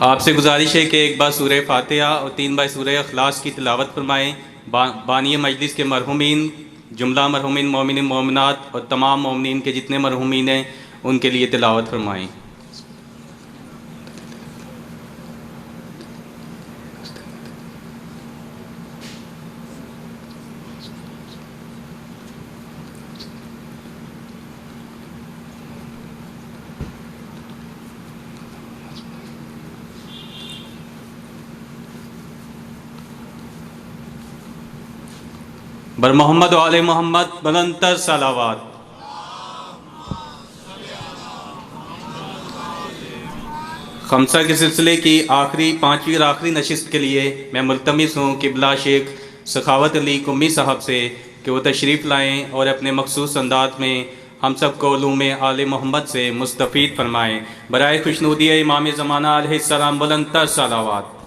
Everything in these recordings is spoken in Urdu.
آپ سے گزارش ہے کہ ایک بار سورہ فاتحہ اور 3 بار سورہ اخلاص کی تلاوت فرمائیں۔ بانی مجلس کے مرحومین، جملہ مرحومین مومنین مومنات اور تمام مومنین کے جتنے مرحومین ہیں ان کے لیے تلاوت فرمائیں۔ بر محمد و آل محمد بلندتر صلوات۔ خمسہ کے سلسلے کی پانچویں اور آخری نشست کے لیے میں ملتمس ہوں قبلہ شیخ سخاوت علی قمی صاحب سے کہ وہ تشریف لائیں اور اپنے مخصوص انداز میں ہم سب کو علوم آل محمد سے مستفید فرمائیں۔ برائے خوشنودی امام زمانہ علیہ السلام بلندتر صلوات۔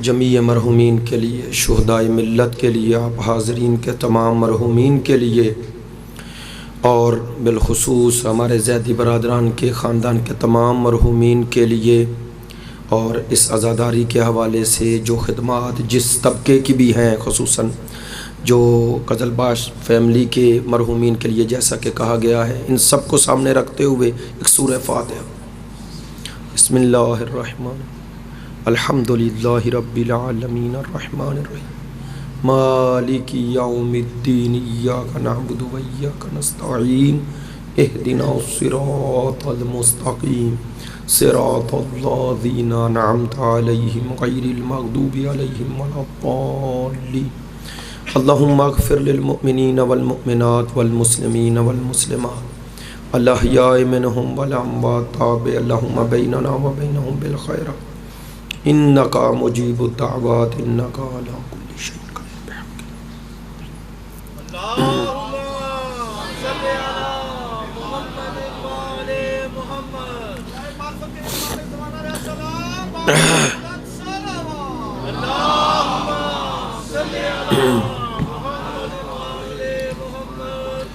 جمیع مرحومین کے لیے، شہدائے ملت کے لیے، آپ حاضرین کے تمام مرحومین کے لیے اور بالخصوص ہمارے زیدی برادران کے خاندان کے تمام مرحومین کے لیے، اور اس عزاداری کے حوالے سے جو خدمات جس طبقے کی بھی ہیں، خصوصاً جو قزل باش فیملی کے مرحومین کے لیے جیسا کہ کہا گیا ہے، ان سب کو سامنے رکھتے ہوئے ایک سورہ فاتحہ۔ بسم اللہ الرحمن الحمدللہ رب العالمین الرحمن الرحیم مالک یوم الدین ایاک نعبد و ایاک نستعین اہدنا الصراط المستقیم صراط الذین انعمت علیہم غیر المغضوب علیہم ولا الضالین اللہم اغفر للمؤمنین والمؤمنات والمسلمین والمسلمات الاحیاء منہم والاموات تابع اللہم بیننا و بینہم بالخیرات انکا مجیب الدعوات انکا علی کل شیء قدیر بحق۔ اللہم صلی علی محمد و آل محمد۔ اللہم صلی علی محمد و آل محمد۔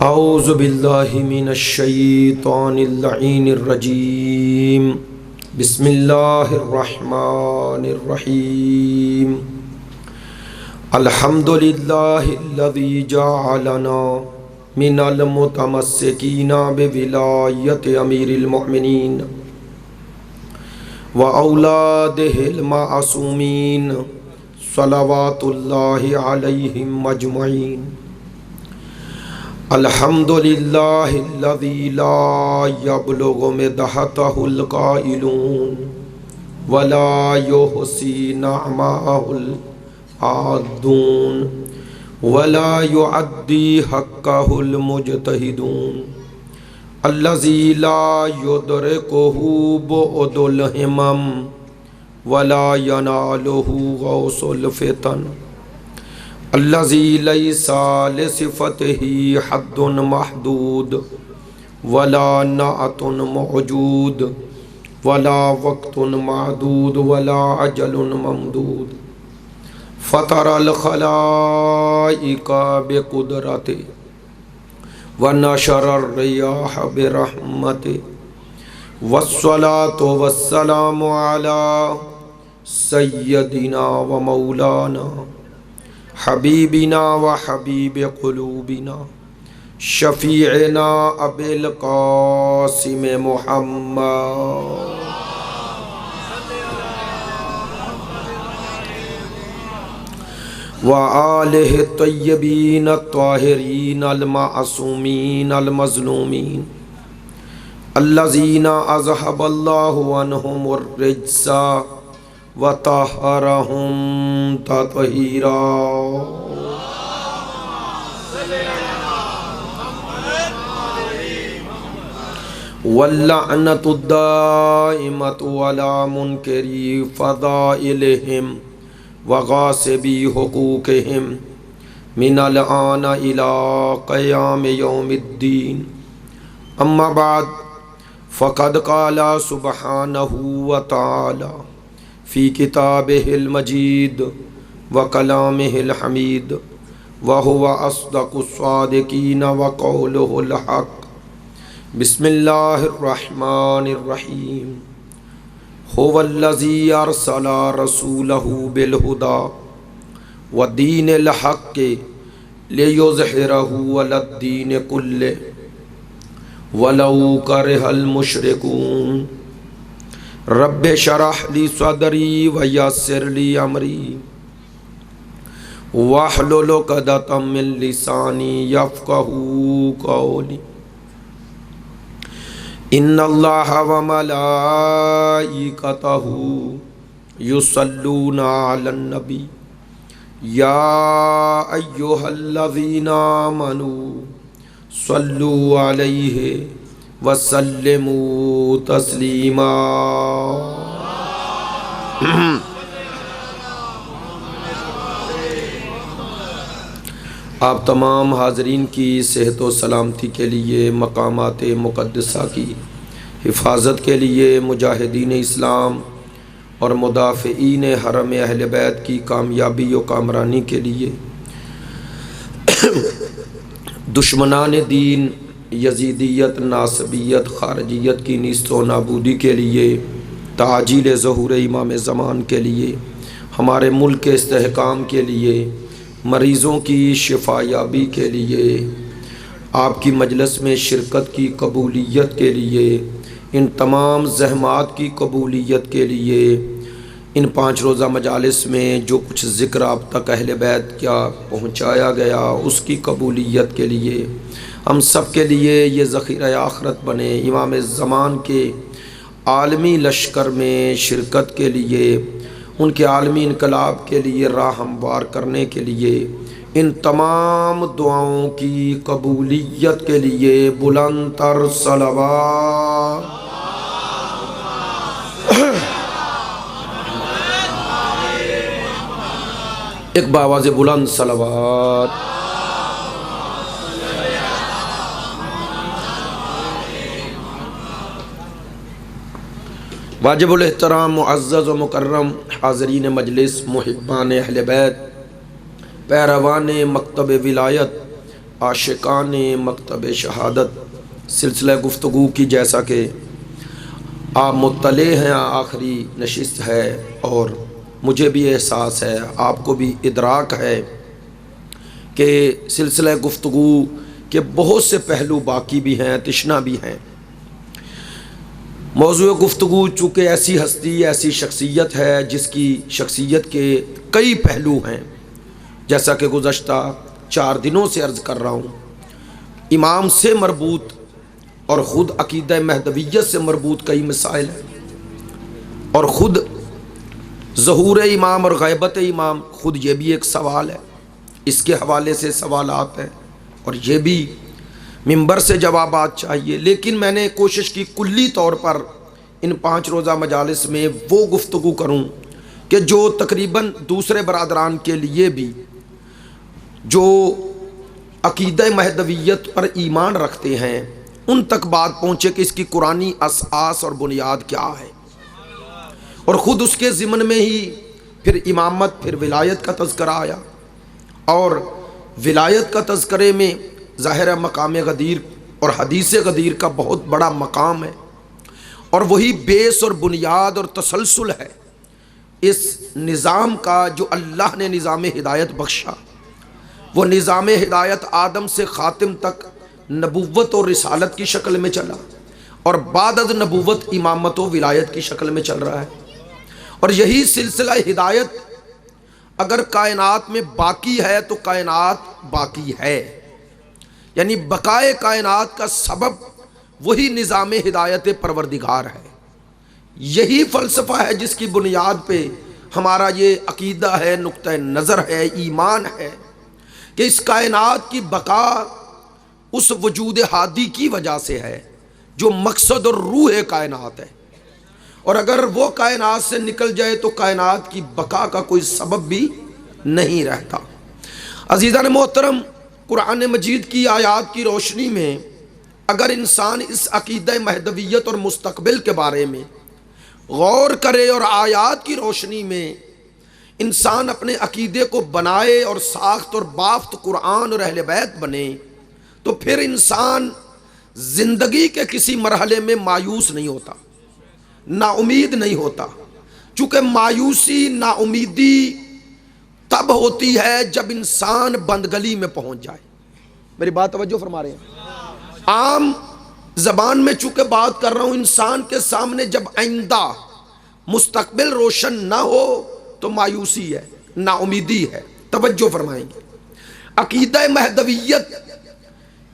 اعوذ باللہ من الشیطان اللعین الرجیم بسم اللہ الرحمن الرحیم الحمدللہ الذی جعلنا من المتمسکین بولایت امیر المؤمنین و اولادہ المعصومین صلوات اللہ علیہم اجمعین۔ الحمدللہ الذی لا یبلغ مدحتہ القائلون ولا یحصی نعمہ العادون ولا یعدی حقہ المجتہدون الذی لا یدرکہ بعد الہمم ولا ینالہ غوث الفتن الذی لیس لصفتہ حد محدود ولا نعت موجود ولا وقت معدود ولا اجل ممدود فطر الخلائق بقدرتہ ونشر الریاح برحمتہ والصلاة والسلام علی سیدنا و مولانا حبیبنا و حبیب قلوبنا شفیعنا ابی القاسم محمد و آلہ الطیبین الطاہرین المعصومین المظلومین الذین اذہب اللہ عنہم الرجس وطہرہم تطہیرا۔ واللعنۃ الدائمۃ علی منکری فضائلہم وغاصبی حقوقہم من الآن الی قیام یوم الدین اما بعد فقد قال سبحانہ وتعالی فی کتابہ المجید وکلامہ الحمید وہو اصدق الصادقین وقولہ الحق بسم اللہ الرحمن الرحیم هو الذی ارسل رسولہ بالہدی ودین الحق لیظہرہ علی الدین کلہ ولو کرہ المشرکون رب شرح لی صدری ویسر لی امری واحلل عقدۃ من لسانی یفقہوا قولی ان اللہ وملائکتہ یصلون علی النبی یا ایہا الذین آمنوا صلوا علیہ وسلموا تسلیما۔ آپ تمام حاضرین کی صحت و سلامتی کے لیے، مقامات مقدسہ کی حفاظت کے لیے، مجاہدین اسلام اور مدافعین حرم اہل بیت کی کامیابی و کامرانی کے لیے، دشمنان دین یزیدیت، ناصبیت، خارجیت کی نیست و نابودی کے لیے، تعجیل ظہور امام زمان کے لیے، ہمارے ملک کے استحکام کے لیے، مریضوں کی شفا یابی کے لیے، آپ کی مجلس میں شرکت کی قبولیت کے لیے، ان تمام زحمات کی قبولیت کے لیے، ان 5 روزہ مجالس میں جو کچھ ذکر آپ تک اہل بیت کیا پہنچایا گیا اس کی قبولیت کے لیے، ہم سب کے لیے یہ ذخیرہ آخرت بنے، امام زمان کے عالمی لشکر میں شرکت کے لیے، ان کے عالمی انقلاب کے لیے راہ ہموار کرنے کے لیے، ان تمام دعاؤں کی قبولیت کے لیے بلند تر صلوات۔ ایک بآواز بلند صلوات۔ واجب الاحترام معزز و مکرم حاضرین مجلس، محبان اہل بیت، پیروان مکتب ولایت، عاشقان مکتب شہادت، سلسلہ گفتگو کی جیسا کہ آپ مطلع ہیں آخری نشست ہے، اور مجھے بھی احساس ہے، آپ کو بھی ادراک ہے کہ سلسلہ گفتگو کے بہت سے پہلو باقی بھی ہیں، تشنا بھی ہیں۔ موضوع گفتگو چونکہ ایسی ہستی، ایسی شخصیت ہے جس کی شخصیت کے کئی پہلو ہیں، جیسا کہ گزشتہ 4 دنوں سے عرض کر رہا ہوں، امام سے مربوط اور خود عقیدہ مہدویت سے مربوط کئی مسائل ہیں، اور خود ظہور امام اور غیبت امام خود یہ بھی ایک سوال ہے، اس کے حوالے سے سوالات ہیں، اور یہ بھی ممبر سے جوابات چاہیے۔ لیکن میں نے کوشش کی کلی طور پر ان 5 روزہ مجالس میں وہ گفتگو کروں کہ جو تقریباً دوسرے برادران کے لیے بھی جو عقیدہ مہدویت پر ایمان رکھتے ہیں ان تک بات پہنچے کہ اس کی قرآنی اساس اور بنیاد کیا ہے، اور خود اس کے ضمن میں ہی پھر امامت، پھر ولایت کا تذکرہ آیا، اور ولایت کا تذکرے میں ظاہر مقام غدیر اور حدیث غدیر کا بہت بڑا مقام ہے، اور وہی بیس اور بنیاد اور تسلسل ہے اس نظام کا جو اللہ نے نظام ہدایت بخشا۔ وہ نظام ہدایت آدم سے خاتم تک نبوت اور رسالت کی شکل میں چلا، اور بعد از نبوت امامت و ولایت کی شکل میں چل رہا ہے، اور یہی سلسلہ ہدایت اگر کائنات میں باقی ہے تو کائنات باقی ہے، یعنی بقائے کائنات کا سبب وہی نظام ہدایت پروردگار ہے۔ یہی فلسفہ ہے جس کی بنیاد پہ ہمارا یہ عقیدہ ہے، نقطہ نظر ہے، ایمان ہے کہ اس کائنات کی بقا اس وجود ہادی کی وجہ سے ہے جو مقصد اور روح کائنات ہے، اور اگر وہ کائنات سے نکل جائے تو کائنات کی بقا کا کوئی سبب بھی نہیں رہتا۔ عزیزان محترم، قرآن مجید کی آیات کی روشنی میں اگر انسان اس عقیدہ مہدویت اور مستقبل کے بارے میں غور کرے اور آیات کی روشنی میں انسان اپنے عقیدے کو بنائے اور ساخت اور بافت قرآن اور اہل بیت بنے، تو پھر انسان زندگی کے کسی مرحلے میں مایوس نہیں ہوتا، نا امید نہیں ہوتا، چونکہ مایوسی، نا امیدی تب ہوتی ہے جب انسان بندگلی میں پہنچ جائے۔ میری بات توجہ فرما رہے ہیں؟ عام زبان میں چونکہ بات کر رہا ہوں، انسان کے سامنے جب آئندہ مستقبل روشن نہ ہو تو مایوسی ہے، نا امیدی ہے۔ توجہ فرمائیں گے، عقیدہ مہدویت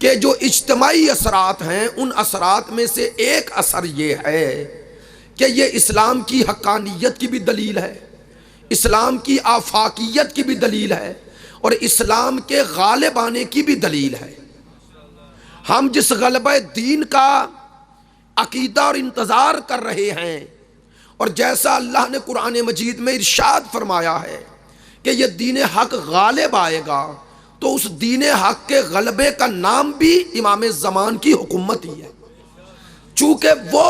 کے جو اجتماعی اثرات ہیں، ان اثرات میں سے ایک اثر یہ ہے کہ یہ اسلام کی حقانیت کی بھی دلیل ہے، اسلام کی آفاقیت کی بھی دلیل ہے، اور اسلام کے غالب آنے کی بھی دلیل ہے۔ ہم جس غلبہ دین کا عقیدہ اور انتظار کر رہے ہیں، اور جیسا اللہ نے قرآن مجید میں ارشاد فرمایا ہے کہ یہ دین حق غالب آئے گا، تو اس دین حق کے غلبے کا نام بھی امام زمان کی حکومت ہی ہے، چونکہ وہ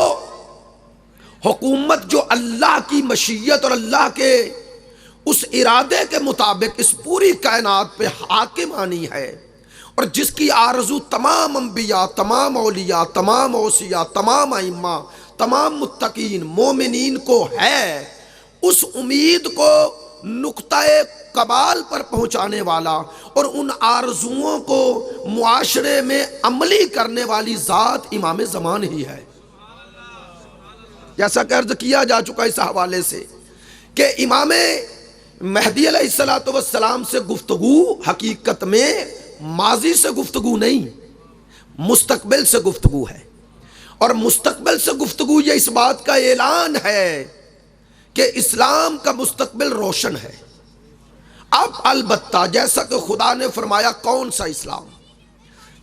حکومت جو اللہ کی مشیت اور اللہ کے اس ارادے کے مطابق اس پوری کائنات پہ حاکم آنی ہے، اور جس کی آرزو تمام انبیاء، تمام اولیاء، تمام اوصیاء، تمام ائمہ، تمام متقین مومنین کو ہے، اس امید کو نقطہ کمال پر پہنچانے والا اور ان آرزوؤں کو معاشرے میں عملی کرنے والی ذات امام زمان ہی ہے۔ جیسا کہ عرض کیا جا چکا اس حوالے سے کہ امام مہدی علیہ السلام سے گفتگو حقیقت میں ماضی سے گفتگو نہیں، مستقبل سے گفتگو ہے، اور مستقبل سے گفتگو یہ اس بات کا اعلان ہے کہ اسلام کا مستقبل روشن ہے۔ اب البتہ جیسا کہ خدا نے فرمایا کون سا اسلام،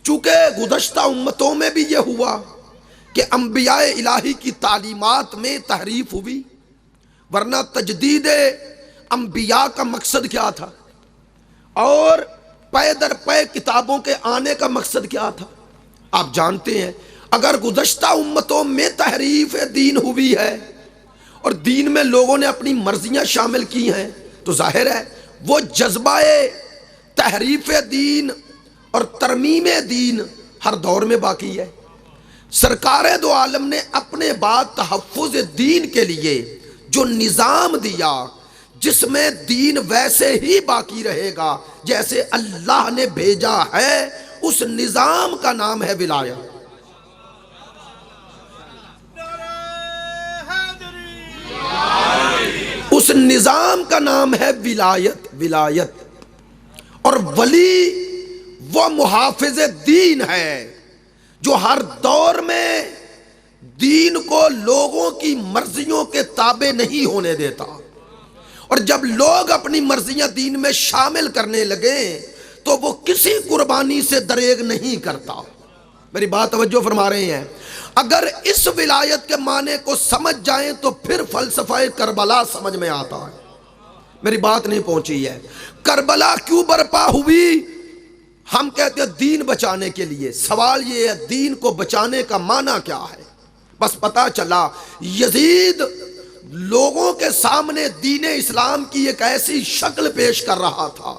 چونکہ گزشتہ امتوں میں بھی یہ ہوا کہ انبیاء الہی کی تعلیمات میں تحریف ہوئی، ورنہ تجدید انبیاء کا مقصد کیا تھا، اور پے در پے کتابوں کے آنے کا مقصد کیا تھا؟ آپ جانتے ہیں، اگر گزشتہ امتوں میں تحریف دین ہوئی ہے اور دین میں لوگوں نے اپنی مرضیاں شامل کی ہیں، تو ظاہر ہے وہ جذبہ تحریف دین اور ترمیم دین ہر دور میں باقی ہے۔ سرکار دو عالم نے اپنے بعد تحفظ دین کے لیے جو نظام دیا، جس میں دین ویسے ہی باقی رہے گا جیسے اللہ نے بھیجا ہے، اس نظام کا نام ہے ولایت۔ اس نظام کا نام ہے ولایت، ولایت۔ اور ولی وہ محافظ دین ہے جو ہر دور میں دین کو لوگوں کی مرضیوں کے تابع نہیں ہونے دیتا، اور جب لوگ اپنی مرضیاں دین میں شامل کرنے لگے تو وہ کسی قربانی سے دریغ نہیں کرتا۔ میری بات توجہ فرما رہے ہیں؟ اگر اس ولایت کے معنی کو سمجھ جائیں تو پھر فلسفہ کربلا سمجھ میں آتا ہے۔ میری بات نہیں پہنچی ہے؟ کربلا کیوں برپا ہوئی؟ ہم کہتے ہیں دین بچانے کے لیے۔ سوال یہ ہے دین کو بچانے کا معنی کیا ہے؟ بس پتا چلا یزید لوگوں کے سامنے دین اسلام کی ایک ایسی شکل پیش کر رہا تھا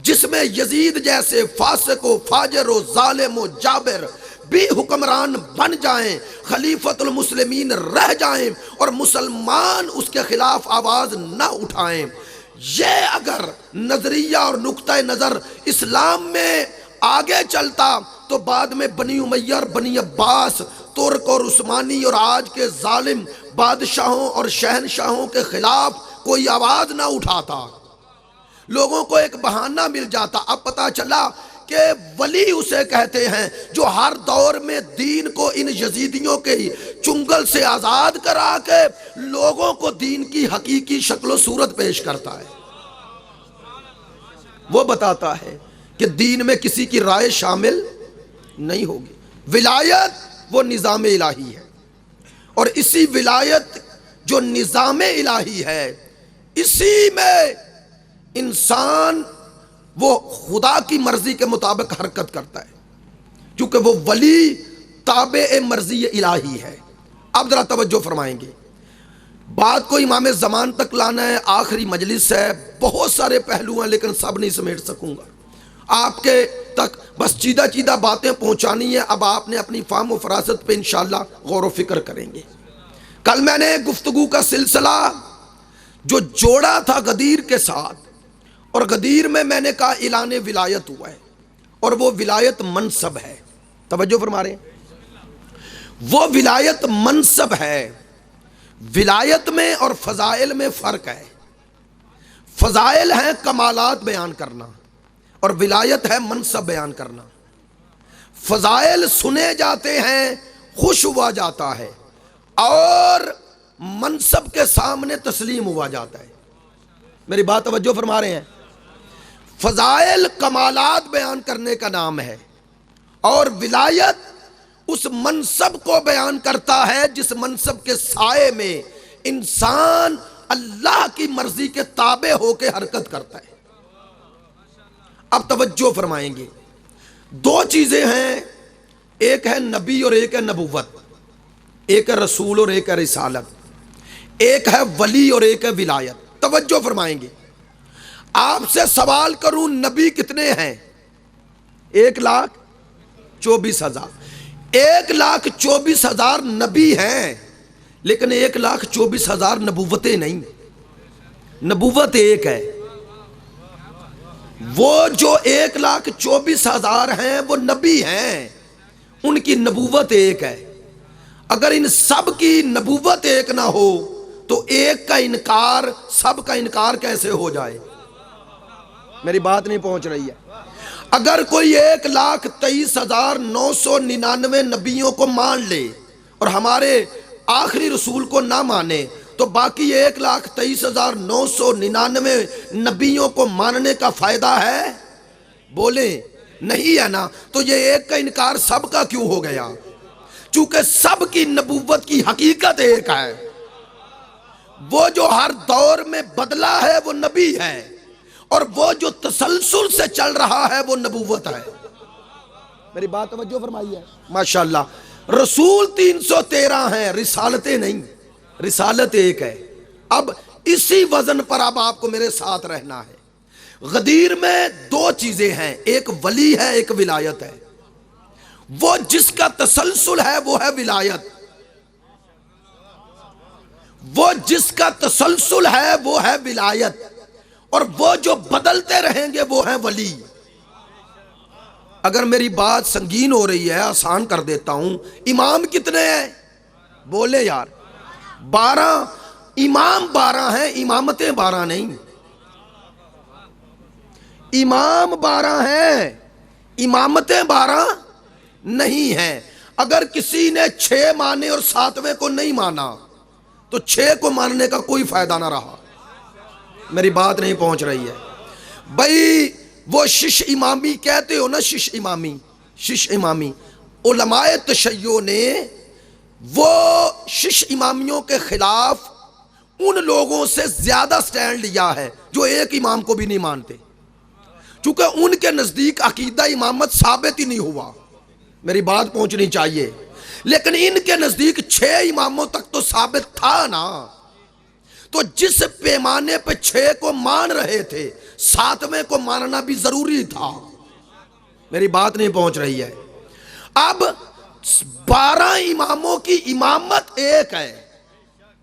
جس میں یزید جیسے فاسق و فاجر و ظالم و جابر بھی حکمران بن جائیں، خلیفۃ المسلمین رہ جائیں، اور مسلمان اس کے خلاف آواز نہ اٹھائیں۔ یہ اگر نظریہ اور نقطہ نظر اسلام میں آگے چلتا تو بعد میں بنی امیہ اور بنی عباس، ترک اور عثمانی اور آج کے ظالم بادشاہوں اور شہنشاہوں کے خلاف کوئی آواز نہ اٹھاتا، لوگوں کو ایک بہانہ مل جاتا۔ اب پتا چلا کہ ولی اسے کہتے ہیں جو ہر دور میں دین کو ان یزیدیوں کے چنگل سے آزاد کرا کے لوگوں کو دین کی حقیقی شکل و صورت پیش کرتا ہے۔ وہ بتاتا ہے کہ دین میں کسی کی رائے شامل نہیں ہوگی۔ ولایت وہ نظام الہی ہے، اور اسی ولایت جو نظام الہی ہے اسی میں انسان وہ خدا کی مرضی کے مطابق حرکت کرتا ہے، کیونکہ وہ ولی تابع مرضی الہی ہے۔ اب ذرا توجہ فرمائیں گے، بات کو امام زمان تک لانا ہے، آخری مجلس ہے، بہت سارے پہلو ہیں لیکن سب نہیں سمیٹ سکوں گا، آپ کے تک بس چیدہ چیدہ باتیں پہنچانی ہے۔ اب آپ نے اپنی فہم و فراست پہ انشاءاللہ غور و فکر کریں گے۔ کل میں نے گفتگو کا سلسلہ جو جوڑا تھا غدیر کے ساتھ، اور غدیر میں نے کہا اعلان ولایت ہوا ہے، اور وہ ولایت منصب ہے، توجہ فرما رہے ہیں، وہ ولایت منصب ہے۔ ولایت میں اور فضائل میں فرق ہے، فضائل ہیں کمالات بیان کرنا اور ولایت ہے منصب بیان کرنا۔ فضائل سنے جاتے ہیں، خوش ہوا جاتا ہے، اور منصب کے سامنے تسلیم ہوا جاتا ہے۔ میری بات توجہ فرما رہے ہیں؟ فضائل کمالات بیان کرنے کا نام ہے، اور ولایت اس منصب کو بیان کرتا ہے جس منصب کے سائے میں انسان اللہ کی مرضی کے تابع ہو کے حرکت کرتا ہے۔ اب توجہ فرمائیں گے، دو چیزیں ہیں، ایک ہے نبی اور ایک ہے نبوت، ایک ہے رسول اور ایک ہے رسالت، ایک ہے ولی اور ایک ہے ولایت۔ توجہ فرمائیں گے، آپ سے سوال کروں نبی کتنے ہیں؟ 1,24,000۔ 1,24,000 نبی ہیں، لیکن 1,24,000 نبوتیں نہیں، نبوت ایک ہے۔ وہ جو 1,24,000 ہیں وہ نبی ہیں، ان کی نبوت ایک ہے۔ اگر ان سب کی نبوت ایک نہ ہو تو ایک کا انکار سب کا انکار کیسے ہو جائے؟ میری بات نہیں پہنچ رہی ہے۔ اگر کوئی 1,23,999 نبیوں کو مان لے اور ہمارے آخری رسول کو نہ مانے تو باقی 1,23,999 نبیوں کو ماننے کا فائدہ ہے؟ بولیں نہیں ہے نا؟ تو یہ ایک کا انکار سب کا کیوں ہو گیا؟ چونکہ سب کی نبوت کی حقیقت ایک ہے، وہ جو ہر دور میں بدلا ہے وہ نبی ہے، اور وہ جو تسلسل سے چل رہا ہے وہ نبوت ہے۔ میری بات توجہ فرمائی ہے؟ ماشاءاللہ۔ رسول 313 ہیں، رسالتیں نہیں، رسالت ایک ہے۔ اب اسی وزن پر اب آپ کو میرے ساتھ رہنا ہے۔ غدیر میں دو چیزیں ہیں، ایک ولی ہے ایک ولایت ہے۔ وہ جس کا تسلسل ہے وہ ہے ولایت، وہ جس کا تسلسل ہے وہ ہے ولایت، اور وہ جو بدلتے رہیں گے وہ ہیں ولی۔ اگر میری بات سنگین ہو رہی ہے آسان کر دیتا ہوں، امام کتنے ہیں؟ بولے یار، 12 امام 12 ہیں، امامتیں 12 نہیں۔ امام 12 ہیں، امامتیں 12 نہیں ہیں۔ اگر کسی نے 6 مانے اور 7ویں کو نہیں مانا تو 6 کو ماننے کا کوئی فائدہ نہ رہا۔ میری بات نہیں پہنچ رہی ہے بھائی؟ وہ شش امامی کہتے ہو نا، شش امامی علماء تشیع نے وہ شش امامیوں کے خلاف ان لوگوں سے زیادہ سٹینڈ لیا ہے جو ایک امام کو بھی نہیں مانتے، چونکہ ان کے نزدیک عقیدہ امامت ثابت ہی نہیں ہوا۔ میری بات پہنچنی چاہیے، لیکن ان کے نزدیک 6 اماموں تک تو ثابت تھا نا، تو جس پیمانے پہ 6 کو مان رہے تھے 7ویں کو ماننا بھی ضروری تھا۔ میری بات نہیں پہنچ رہی ہے۔ اب 12 اماموں کی امامت ایک ہے۔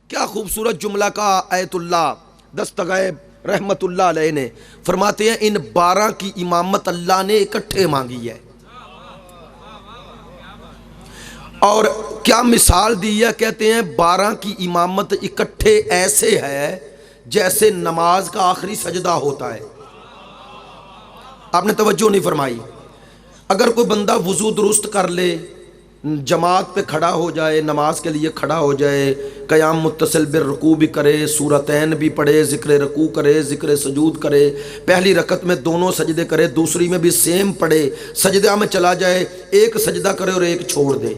کیا خوبصورت جملہ کا آیت اللہ دستغیب رحمت اللہ علیہ نے، فرماتے ہیں ان 12 کی امامت اللہ نے اکٹھے مانگی ہے، اور کیا مثال دی ہے؟ کہتے ہیں 12 کی امامت اکٹھے ایسے ہے جیسے نماز کا آخری سجدہ ہوتا ہے۔ آپ نے توجہ نہیں فرمائی؟ اگر کوئی بندہ وضو درست کر لے، جماعت پہ کھڑا ہو جائے، نماز کے لیے کھڑا ہو جائے، قیام متصل بالرکوع بھی کرے، سورتین بھی پڑھے، ذکر رکوع کرے، ذکر سجود کرے، پہلی رکعت میں دونوں سجدے کرے، دوسری میں بھی سیم پڑھے، سجدہ میں چلا جائے، ایک سجدہ کرے اور ایک چھوڑ دے،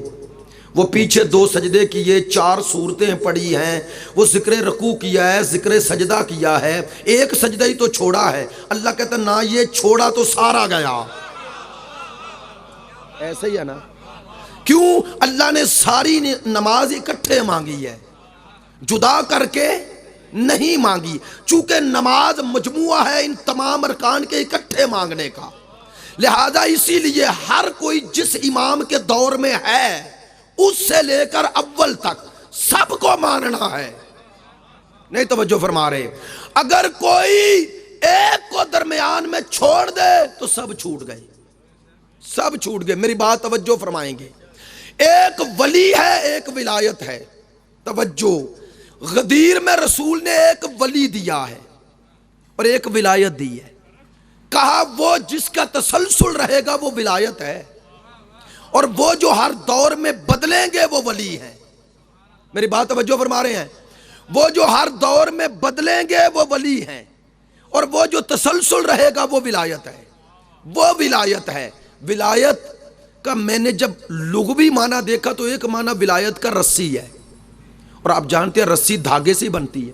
وہ پیچھے 2 سجدے کیے، 4 صورتیں پڑھی ہیں، وہ ذکر رکوع کیا ہے، ذکر سجدہ کیا ہے، ایک سجدہ ہی تو چھوڑا ہے۔ اللہ کہتا ہے نا، یہ چھوڑا تو سارا گیا۔ ایسے ہی ہے نا؟ کیوں؟ اللہ نے ساری نماز اکٹھے مانگی ہے، جدا کر کے نہیں مانگی، چونکہ نماز مجموعہ ہے ان تمام ارکان کے اکٹھے مانگنے کا، لہذا اسی لیے ہر کوئی جس امام کے دور میں ہے اس سے لے کر اول تک سب کو ماننا ہے۔ نہیں توجہ فرما رہے؟ اگر کوئی ایک کو درمیان میں چھوڑ دے تو سب چھوٹ گئے، سب چھوٹ گئے۔ میری بات توجہ فرمائیں گے؟ ایک ولی ہے، ایک ولایت ہے۔ توجہ، غدیر میں رسول نے ایک ولی دیا ہے اور ایک ولایت دی ہے، کہا وہ جس کا تسلسل رہے گا وہ ولایت ہے، اور وہ جو ہر دور میں بدلیں گے وہ ولی ہیں۔ میری بات توجہ فرما رہے ہیں؟ وہ جو ہر دور میں بدلیں گے وہ ولی ہیں، اور وہ جو تسلسل رہے گا وہ ولایت ہے، وہ ولایت ہے۔ ولایت کا میں نے جب لغوی معنی دیکھا تو ایک معنی ولایت کا رسی ہے، اور آپ جانتے ہیں رسی دھاگے سے بنتی ہے۔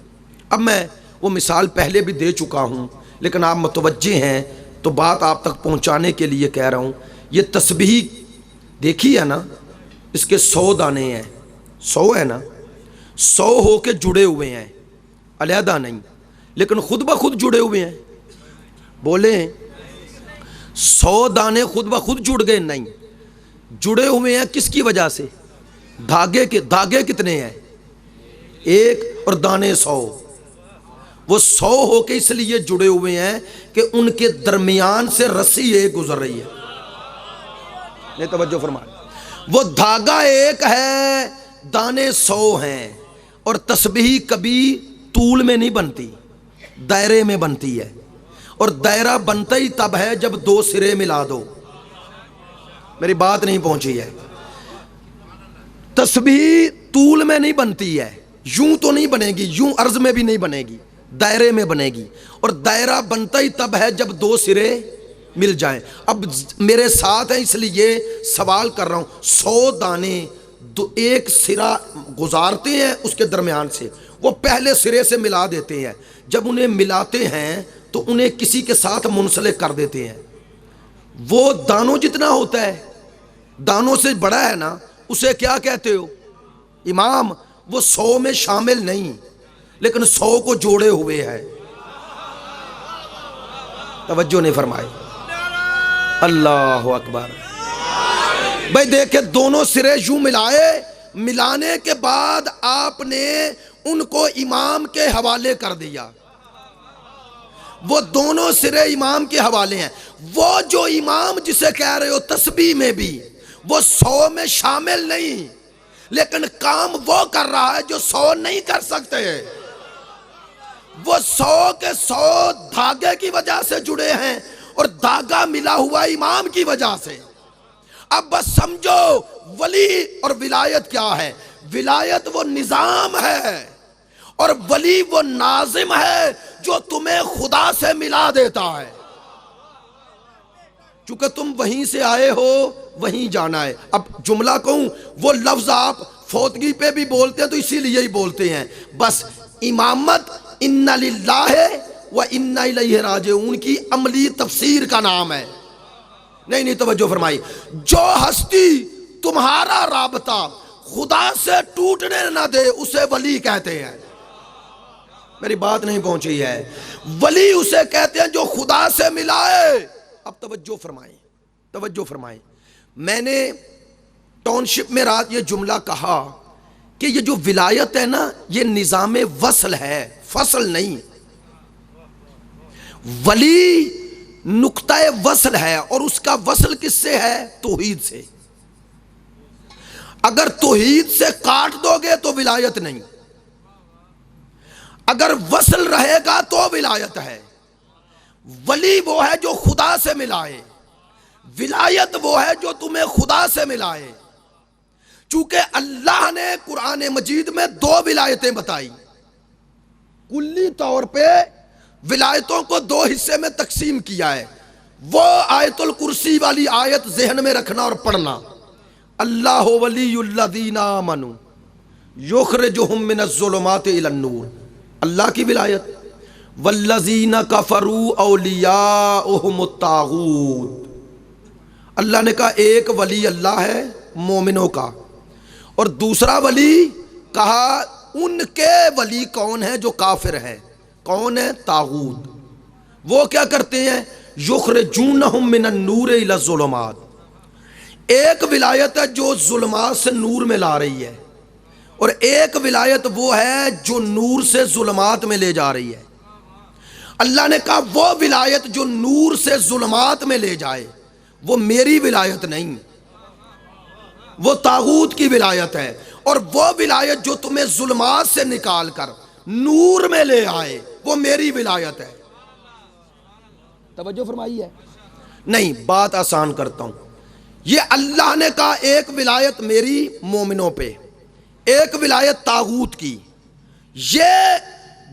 اب میں وہ مثال پہلے بھی دے چکا ہوں، لیکن آپ متوجہ ہیں تو بات آپ تک پہنچانے کے لیے کہہ رہا ہوں۔ یہ تسبیح دیکھی ہے نا، اس کے 100 دانے ہیں، 100 ہے نا، 100 ہو کے جڑے ہوئے ہیں، علیحدہ نہیں، لیکن خود بخود جڑے ہوئے ہیں۔ بولیں 100 دانے خود بخود جڑ گئے؟ نہیں، جڑے ہوئے ہیں کس کی وجہ سے؟ دھاگے کے۔ دھاگے کتنے ہیں؟ 1، اور دانے 100۔ وہ 100 ہو کے اس لیے جڑے ہوئے ہیں کہ ان کے درمیان سے رسی ایک گزر رہی ہے۔ نہیں توجہ فرمائیں؟ وہ دھاگا ایک ہے، دانے 100 ہیں، اور تسبیح کبھی طول میں نہیں بنتی، دائرے میں بنتی ہے، اور دائرہ بنتا ہی تب ہے جب 2 سرے ملا دو۔ میری بات نہیں پہنچی ہے؟ تسبیح طول میں نہیں بنتی ہے، یوں تو نہیں بنے گی، یوں عرض میں بھی نہیں بنے گی، دائرے میں بنے گی، اور دائرہ بنتا ہی تب ہے جب 2 سرے مل جائیں۔ اب میرے ساتھ ہیں اس لیے سوال کر رہا ہوں، 100 دانے ایک سرا گزارتے ہیں اس کے درمیان سے، وہ پہلے سرے سے ملا دیتے ہیں، جب انہیں ملاتے ہیں تو انہیں کسی کے ساتھ منسلک کر دیتے ہیں۔ وہ دانوں جتنا ہوتا ہے، دانوں سے بڑا ہے نا، اسے کیا کہتے ہو؟ امام۔ وہ 100 میں شامل نہیں، لیکن 100 کو جوڑے ہوئے ہے۔ توجہ نہیں فرمائی؟ اللہ اکبر۔ بھائی دیکھیں، دونوں سرے یوں ملائے، ملانے کے بعد آپ نے ان کو امام کے حوالے کر دیا، وہ دونوں سرے امام کے حوالے ہیں۔ وہ جو امام جسے کہہ رہے ہو تسبیح میں بھی، وہ 100 میں شامل نہیں، لیکن کام وہ کر رہا ہے جو 100 نہیں کر سکتے۔ وہ 100 کے 100 دھاگے کی وجہ سے جڑے ہیں، اور دھاگا ملا ہوا امام کی وجہ سے۔ اب بس سمجھو ولی اور ولایت کیا ہے۔ ولایت وہ نظام ہے، اور ولی وہ ناظم ہے جو تمہیں خدا سے ملا دیتا ہے۔ چونکہ تم وہیں سے آئے ہو وہیں جانا ہے۔ اب جملہ کہوں، وہ لفظ آپ فوتگی پہ بھی بولتے ہیں تو اسی لیے ہی بولتے ہیں، بس امامت اِنَّ لِلَّهِ وَإِنَّ إِلَيْهِ رَاجِعُونَ کی عملی تفسیر کا نام ہے۔ نہیں توجہ فرمائی؟ جو ہستی تمہارا رابطہ خدا سے ٹوٹنے نہ دے اسے ولی کہتے ہیں۔ میری بات نہیں پہنچی ہے؟ ولی اسے کہتے ہیں جو خدا سے ملائے۔ اب توجہ فرمائیں، توجہ فرمائیں۔ میں نے ٹاؤن شپ میں رات یہ جملہ کہا کہ یہ جو ولایت ہے نا، یہ نظام وصل ہے، فصل نہیں۔ ولی نقطہ وصل ہے، اور اس کا وصل کس سے ہے؟ توحید سے۔ اگر توحید سے کاٹ دو گے تو ولایت نہیں، اگر وصل رہے گا تو ولایت ہے۔ ولی وہ ہے جو خدا سے ملائے، ولایت وہ ہے جو تمہیں خدا سے ملائے۔ چونکہ اللہ نے قرآن مجید میں 2 ولایتیں بتائی، کلی طور پہ ولایتوں کو 2 حصے میں تقسیم کیا ہے۔ وہ آیت الکرسی والی آیت ذہن میں رکھنا اور پڑھنا۔ اللہ ولی الذین آمنوا یخرجہم من الظلمات الی النور، اللہ کی ولایت، والذین کفروا اولیاؤہم الطاغوت، اللہ نے کہا ایک ولی اللہ ہے مومنوں کا، اور دوسرا ولی کہا ان کے ولی کون ہیں جو کافر ہیں، کون ہے؟ طاغوت۔ وہ کیا کرتے ہیں؟ یخرجونہم من النور الی الظلمات، ایک ولایت ہے جو ظلمات سے نور میں لا رہی ہے، اور ایک ولایت وہ ہے جو نور سے ظلمات میں لے جا رہی ہے۔ اللہ نے کہا وہ ولایت جو نور سے ظلمات میں لے جائے وہ میری ولایت نہیں، وہ طاغوت کی ولایت ہے، اور وہ ولایت جو تمہیں ظلمات سے نکال کر نور میں لے آئے وہ میری ولایت ہے۔ توجہ فرمائی ہے؟ نہیں، بات آسان کرتا ہوں، یہ اللہ نے کہا ایک ولایت میری مومنوں پہ، ایک ولایت طاغوت کی، یہ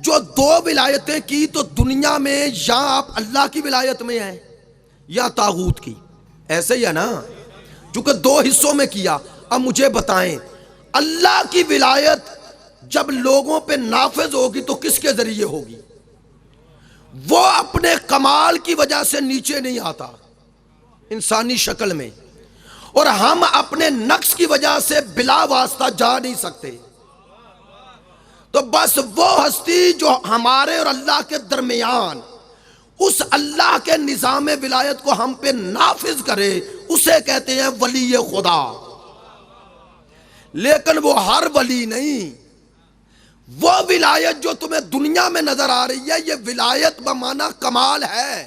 جو دو ولایتیں کی تو دنیا میں یا آپ اللہ کی ولایت میں ہیں یا طاغوت کی، ایسے ہی ہے نا، چونکہ دو حصوں میں کیا۔ اب مجھے بتائیں اللہ کی ولایت جب لوگوں پہ نافذ ہوگی تو کس کے ذریعے ہوگی؟ وہ اپنے کمال کی وجہ سے نیچے نہیں آتا انسانی شکل میں، اور ہم اپنے نقص کی وجہ سے بلا واسطہ جا نہیں سکتے، تو بس وہ ہستی جو ہمارے اور اللہ کے درمیان اس اللہ کے نظام ولایت کو ہم پہ نافذ کرے اسے کہتے ہیں ولی خدا۔ لیکن وہ ہر ولی نہیں، وہ ولایت جو تمہیں دنیا میں نظر آ رہی ہے یہ ولایت بمعنی کمال ہے،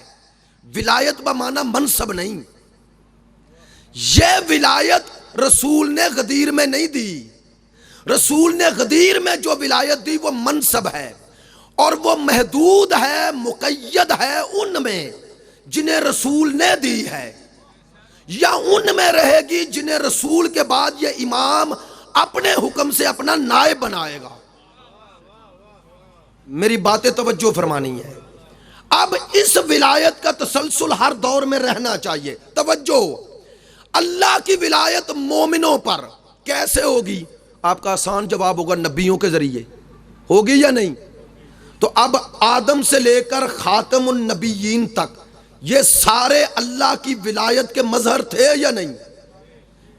ولایت بمعنی منصب نہیں۔ یہ ولایت رسول نے غدیر میں نہیں دی، رسول نے غدیر میں جو ولایت دی وہ منصب ہے، اور وہ محدود ہے، مقید ہے ان میں جنہیں رسول نے دی ہے، یا ان میں رہے گی جنہیں رسول کے بعد یہ امام اپنے حکم سے اپنا نائب بنائے گا۔ میری باتیں توجہ فرمانی ہے۔ اب اس ولایت کا تسلسل ہر دور میں رہنا چاہیے۔ توجہ، اللہ کی ولایت مومنوں پر کیسے ہوگی؟ آپ کا آسان جواب ہوگا نبیوں کے ذریعے ہوگی یا نہیں؟ تو اب آدم سے لے کر خاتم النبیین تک یہ سارے اللہ کی ولایت کے مظہر تھے یا نہیں؟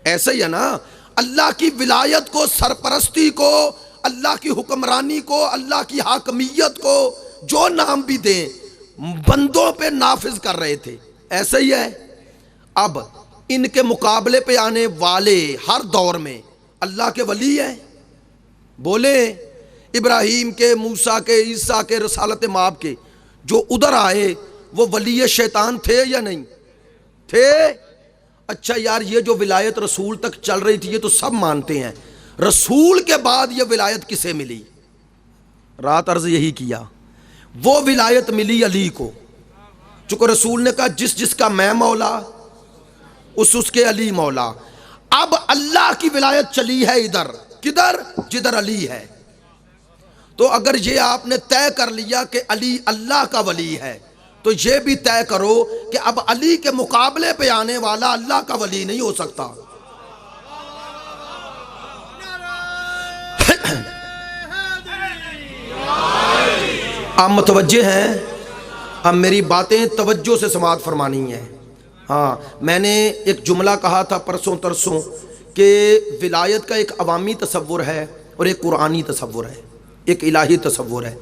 ایسے ہی ہے نا، اللہ کی ولایت کو، سرپرستی کو، اللہ کی حکمرانی کو، اللہ کی حاکمیت کو جو نام بھی دیں بندوں پہ نافذ کر رہے تھے، ایسے ہی ہے۔ اب ان کے مقابلے پہ آنے والے ہر دور میں اللہ کے ولی ہیں، بولے ابراہیم کے، موسیٰ کے، عیسیٰ کے، رسالت مآب کے، جو ادھر آئے وہ ولی شیطان تھے یا نہیں تھے؟ اچھا یار، یہ جو ولایت رسول تک چل رہی تھی یہ تو سب مانتے ہیں، رسول کے بعد یہ ولایت کسے ملی؟ رات عرض یہی کیا، وہ ولایت ملی علی کو، چونکہ رسول نے کہا جس جس کا میں مولا اس کے علی مولا۔ اب اللہ کی ولایت چلی ہے ادھر، کدھر؟ جدھر علی ہے۔ تو اگر یہ آپ نے طے کر لیا کہ علی اللہ کا ولی ہے تو یہ بھی طے کرو کہ اب علی کے مقابلے پہ آنے والا اللہ کا ولی نہیں ہو سکتا۔ آپ متوجہ ہیں؟ اب میری باتیں توجہ سے سماعت فرمانی ہے۔ ہاں، میں نے ایک جملہ کہا تھا پرسوں ترسوں کہ ولایت کا ایک عوامی تصور ہے اور ایک قرآنی تصور ہے، ایک الہی تصور ہے۔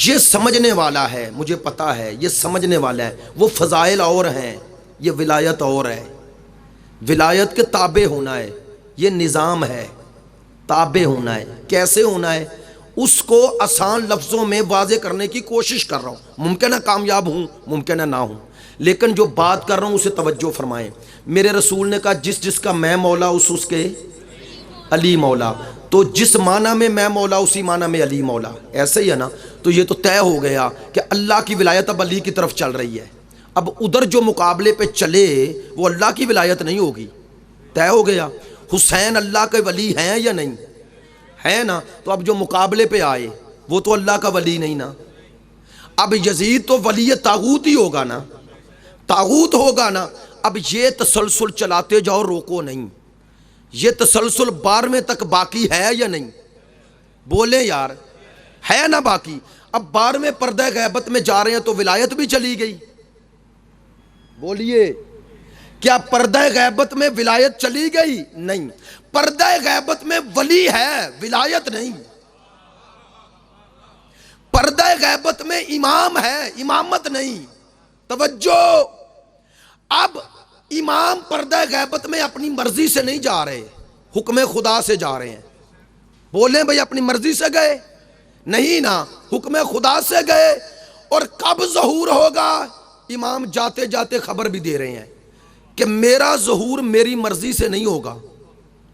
یہ سمجھنے والا ہے، مجھے پتا ہے یہ سمجھنے والا ہے، وہ فضائل اور ہیں، یہ ولایت اور ہے۔ ولایت کے تابع ہونا ہے، یہ نظام ہے، تابع ہونا ہے۔ کیسے ہونا ہے اس کو آسان لفظوں میں واضح کرنے کی کوشش کر رہا ہوں، ممکن ہے کامیاب ہوں، ممکن ہے نہ ہوں، لیکن جو بات کر رہا ہوں اسے توجہ فرمائیں۔ میرے رسول نے کہا جس جس کا میں مولا اس کے علی مولا، تو جس معنی میں میں مولا اسی معنی میں علی مولا، ایسے ہی ہے نا۔ تو یہ تو طے ہو گیا کہ اللہ کی ولایت اب علی کی طرف چل رہی ہے۔ اب ادھر جو مقابلے پہ چلے وہ اللہ کی ولایت نہیں ہوگی، طے ہو گیا۔ حسین اللہ کے ولی ہیں یا نہیں ہے نا؟ تو اب جو مقابلے پہ آئے وہ تو اللہ کا ولی نہیں نا۔ اب یزید تو ولی طاغوت ہی ہوگا نا، طاغوت ہوگا نا۔ اب یہ تسلسل چلاتے جاؤ، روکو نہیں۔ یہ تسلسل 12ویں تک باقی ہے یا نہیں؟ بولیں یار، ہے نا باقی؟ اب 12ویں پردہ غیبت میں جا رہے ہیں تو ولایت بھی چلی گئی. بولیے، کیا پردہ غیبت میں ولایت چلی گئی؟ نہیں. پردہ غیبت میں ولی ہے، ولایت نہیں. پردہ غیبت میں امام ہے، امامت نہیں. توجہ، اب امام پردہ غیبت میں اپنی مرضی سے نہیں جا رہے، حکم خدا سے جا رہے ہیں. بولیں بھئی، اپنی مرضی سے گئے؟ نہیں نا، حکم خدا سے گئے. اور کب ظہور ہوگا؟ امام جاتے جاتے خبر بھی دے رہے ہیں کہ میرا ظہور میری مرضی سے نہیں ہوگا.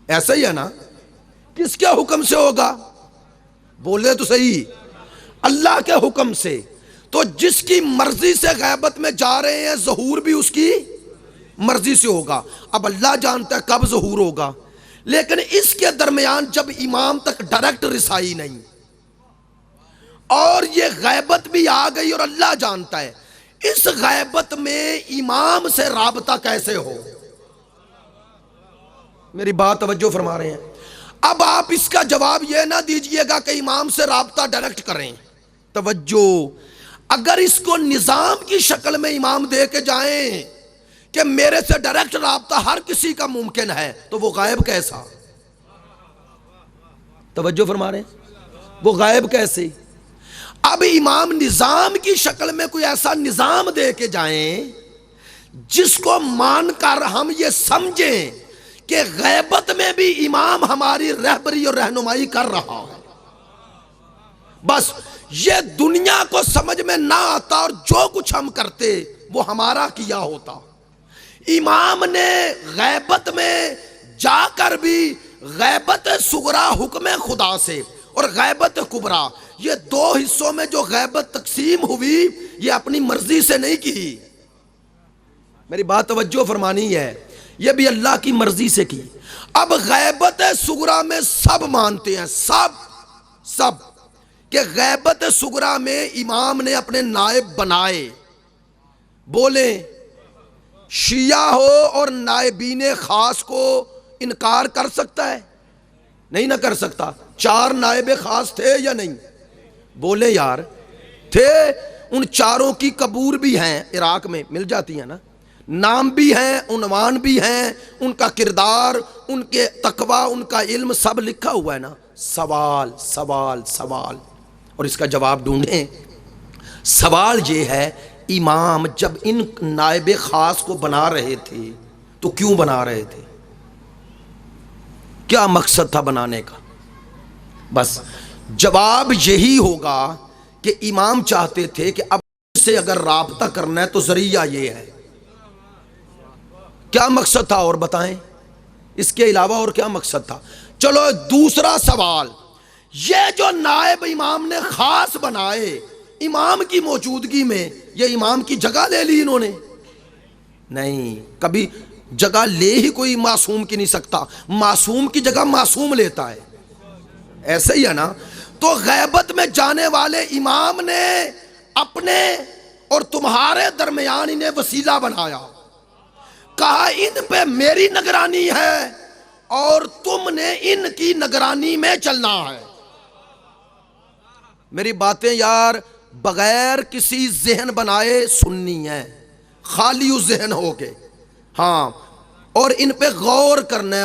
ایسا ہی ہے نا؟ کس کے حکم سے ہوگا؟ بولے تو صحیح، اللہ کے حکم سے. تو جس کی مرضی سے غیبت میں جا رہے ہیں، ظہور بھی اس کی مرضی سے ہوگا. اب اللہ جانتا ہے کب ظہور ہوگا، لیکن اس کے درمیان جب امام تک ڈائریکٹ رسائی نہیں اور یہ غیبت بھی آ گئی اور اللہ جانتا ہے، اس غیبت میں امام سے رابطہ کیسے ہو؟ میری بات توجہ فرما رہے ہیں؟ اب آپ اس کا جواب یہ نہ دیجئے گا کہ امام سے رابطہ ڈائریکٹ کریں. توجہ، اگر اس کو نظام کی شکل میں امام دے کے جائیں کہ میرے سے ڈائریکٹ رابطہ ہر کسی کا ممکن ہے، تو وہ غائب کیسا؟ توجہ فرما رہے ہیں؟ وہ غائب کیسے؟ اب امام نظام کی شکل میں کوئی ایسا نظام دے کے جائیں جس کو مان کر ہم یہ سمجھیں کہ غیبت میں بھی امام ہماری رہبری اور رہنمائی کر رہا ہے. بس یہ دنیا کو سمجھ میں نہ آتا اور جو کچھ ہم کرتے وہ ہمارا کیا ہوتا. امام نے غیبت میں جا کر بھی غیبت صغرا حکم خدا سے اور غیبت کبرا، یہ دو حصوں میں جو غیبت تقسیم ہوئی، یہ اپنی مرضی سے نہیں کی. میری بات توجہ فرمانی ہے، یہ بھی اللہ کی مرضی سے کی. اب غیبت صغرا میں سب مانتے ہیں، سب کہ غیبت صغرا میں امام نے اپنے نائب بنائے. بولیں، شیعہ ہو اور نائبین خاص کو انکار کر سکتا ہے؟ نہیں نہ کر سکتا. 4 نائب خاص تھے یا نہیں؟ بولے یار، تھے. ان 4 کی قبور بھی ہیں، عراق میں مل جاتی ہیں نا، نام بھی ہیں، عنوان بھی ہیں، ان کا کردار، ان کے تقوی، ان کا علم سب لکھا ہوا ہے نا. سوال اور اس کا جواب ڈھونڈیں. سوال یہ ہے، امام جب ان نائب خاص کو بنا رہے تھے تو کیوں بنا رہے تھے؟ کیا مقصد تھا بنانے کا؟ بس جواب یہی ہوگا کہ امام چاہتے تھے کہ اب سے اگر رابطہ کرنا ہے تو ذریعہ یہ ہے. کیا مقصد تھا اور بتائیں؟ اس کے علاوہ اور کیا مقصد تھا؟ چلو دوسرا سوال، یہ جو نائب امام نے خاص بنائے امام کی موجودگی میں، یہ امام کی جگہ لے لی انہوں نے؟ نہیں، کبھی جگہ لے ہی کوئی معصوم کی نہیں سکتا. معصوم کی جگہ معصوم لیتا ہے. ایسا ہی ہے نا؟ تو غیبت میں جانے والے امام نے اپنے اور تمہارے درمیان انہیں وسیلہ بنایا، کہا ان پہ میری نگرانی ہے اور تم نے ان کی نگرانی میں چلنا ہے. میری باتیں یار بغیر کسی ذہن بنائے سننی ہے، خالی اس ذہن ہو کے. ہاں، اور ان پہ غور کرنا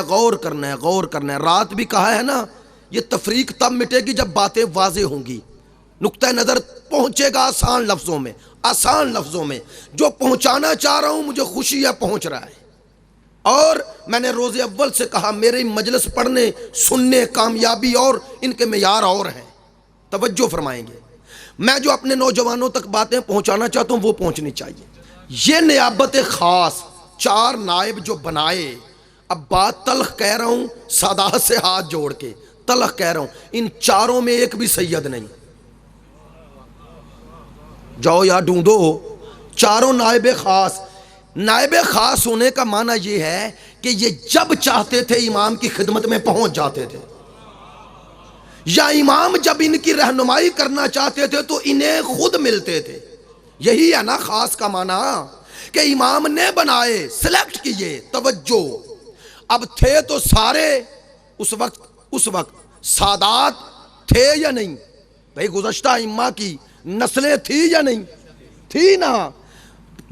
ہے. رات بھی کہا ہے نا، یہ تفریق تب مٹے گی جب باتیں واضح ہوں گی. نقطہ نظر پہنچے گا آسان لفظوں میں. جو پہنچانا چاہ رہا ہوں مجھے خوشی ہے پہنچ رہا ہے. اور میں نے روز اول سے کہا میرے مجلس پڑھنے سننے کامیابی اور ان کے معیار اور ہیں. توجہ فرمائیں گے. میں جو اپنے نوجوانوں تک باتیں پہنچانا چاہتا ہوں وہ پہنچنی چاہیے. یہ نیابت خاص 4 نائب جو بنائے، اب بات تلخ کہہ رہا ہوں، سادات سے ہاتھ جوڑ کے تلخ کہہ رہا ہوں، ان 4 میں ایک بھی سید نہیں. جاؤ یا ڈھونڈو 4 نائب خاص ہونے کا معنی یہ ہے کہ یہ جب چاہتے تھے امام کی خدمت میں پہنچ جاتے تھے، یا امام جب ان کی رہنمائی کرنا چاہتے تھے تو انہیں خود ملتے تھے. یہی ہے نا خاص کا معنی، کہ امام نے بنائے، سلیکٹ کیے. توجہ، اب تھے تو سارے اس وقت سادات تھے یا نہیں؟ بھئی گزشتہ ائمہ کی نسلیں تھی یا نہیں؟ تھی نا،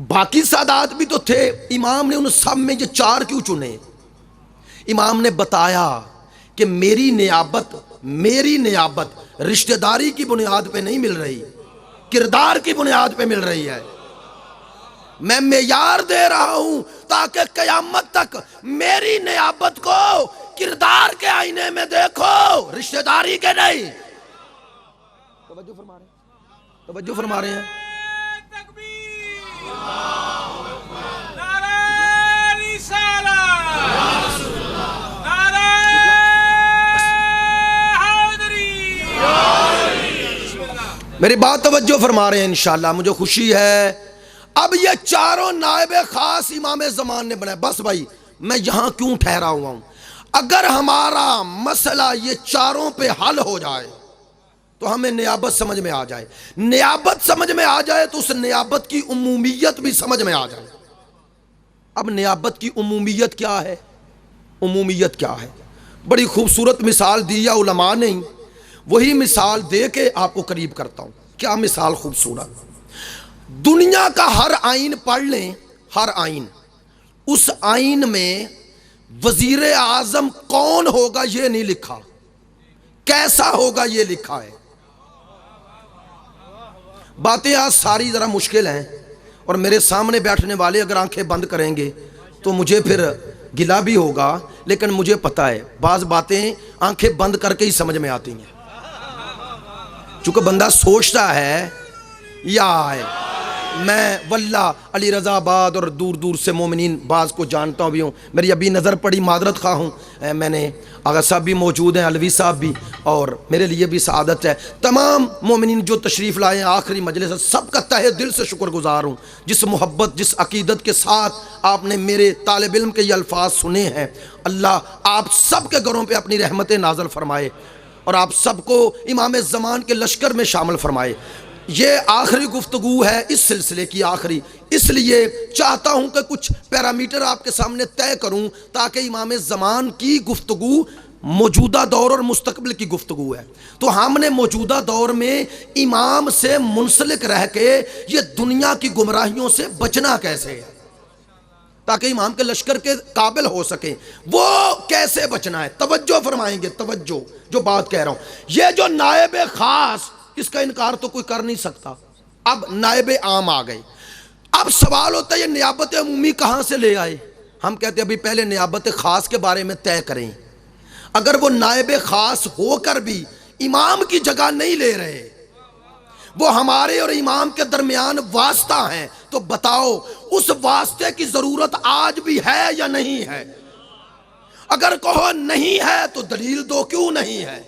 باقی سادات بھی تو تھے. امام نے ان سب میں یہ 4 کیوں چنے؟ امام نے بتایا کہ میری نیابت رشتہ داری کی بنیاد پہ نہیں مل رہی، کردار کی بنیاد پہ مل رہی ہے. میں معیار دے رہا ہوں تاکہ قیامت تک میری نیابت کو کردار کے آئینے میں دیکھو، رشتہ داری کے نہیں. توجہ فرما رہے ہیں. تکبیر، نعرہ رسالت، نعرہ حیدری. میری بات توجہ فرما رہے ہیں انشاءاللہ، مجھے خوشی ہے. اب یہ 4 نائب خاص امام زمان نے بنائے. بس بھائی میں یہاں کیوں ٹھہرا ہوا ہوں؟ اگر ہمارا مسئلہ یہ 4 پہ حل ہو جائے تو ہمیں نیابت سمجھ میں آ جائے. نیابت سمجھ میں آ جائے تو اس نیابت کی عمومیت بھی سمجھ میں آ جائے. اب نیابت کی عمومیت کیا ہے؟ عمومیت کیا ہے؟ بڑی خوبصورت مثال دی ہے علماء نے، وہی مثال دے کے آپ کو قریب کرتا ہوں. کیا مثال خوبصورت! دنیا کا ہر آئین پڑھ لیں، ہر آئین، اس آئین میں وزیر اعظم کون ہوگا یہ نہیں لکھا، کیسا ہوگا یہ لکھا ہے. باتیں آج ساری ذرا مشکل ہیں، اور میرے سامنے بیٹھنے والے اگر آنکھیں بند کریں گے تو مجھے پھر گلا بھی ہوگا، لیکن مجھے پتہ ہے بعض باتیں آنکھیں بند کر کے ہی سمجھ میں آتی ہیں. چونکہ بندہ سوچتا ہے یا ہے. میں واللہ علی رضا آباد اور دور دور سے مومنین بعض کو جانتا بھی ہوں. میری ابھی نظر پڑی، معذرت خواہ ہوں. میں نے آغا صاحب بھی موجود ہیں، علوی صاحب بھی، اور میرے لیے بھی سعادت ہے. تمام مومنین جو تشریف لائے ہیں آخری مجلس ہے، سب کا تہہ دل سے شکر گزار ہوں. جس محبت، جس عقیدت کے ساتھ آپ نے میرے طالب علم کے یہ الفاظ سنے ہیں، اللہ آپ سب کے گھروں پہ اپنی رحمتیں نازل فرمائے اور آپ سب کو امام زمان کے لشکر میں شامل فرمائے. یہ آخری گفتگو ہے اس سلسلے کی، آخری. اس لیے چاہتا ہوں کہ کچھ پیرامیٹر آپ کے سامنے طے کروں تاکہ امام زمان کی گفتگو موجودہ دور اور مستقبل کی گفتگو ہے. تو ہم نے موجودہ دور میں امام سے منسلک رہ کے یہ دنیا کی گمراہیوں سے بچنا کیسے ہے تاکہ امام کے لشکر کے قابل ہو سکیں. وہ کیسے بچنا ہے؟ توجہ فرمائیں گے، توجہ جو بات کہہ رہا ہوں. یہ جو نائب خاص، اس کا انکار تو کوئی کر نہیں سکتا. اب نائب عام آ گئے. اب سوال ہوتا ہے یہ نیابت عمومی کہاں سے لے آئے؟ ہم کہتے ہیں ابھی پہلے نیابت خاص کے بارے میں طے کریں. اگر وہ نائب خاص ہو کر بھی امام کی جگہ نہیں لے رہے، وہ ہمارے اور امام کے درمیان واسطہ ہیں، تو بتاؤ اس واسطے کی ضرورت آج بھی ہے یا نہیں ہے؟ اگر کہو نہیں ہے تو دلیل دو کیوں نہیں ہے.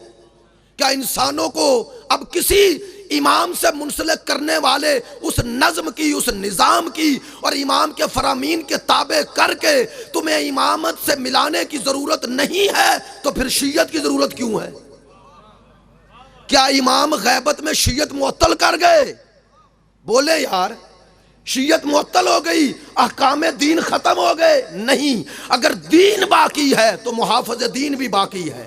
کیا انسانوں کو اب کسی امام سے منسلک کرنے والے اس نظم کی، اس نظام کی اور امام کے فرامین کے تابع کر کے تمہیں امامت سے ملانے کی ضرورت نہیں ہے تو پھر شیعت کی ضرورت کیوں ہے؟ کیا امام غیبت میں شیعت معطل کر گئے؟ بولے یار، شیعت معطل ہو گئی، احکام دین ختم ہو گئے؟ نہیں. اگر دین باقی ہے تو محافظ دین بھی باقی ہے،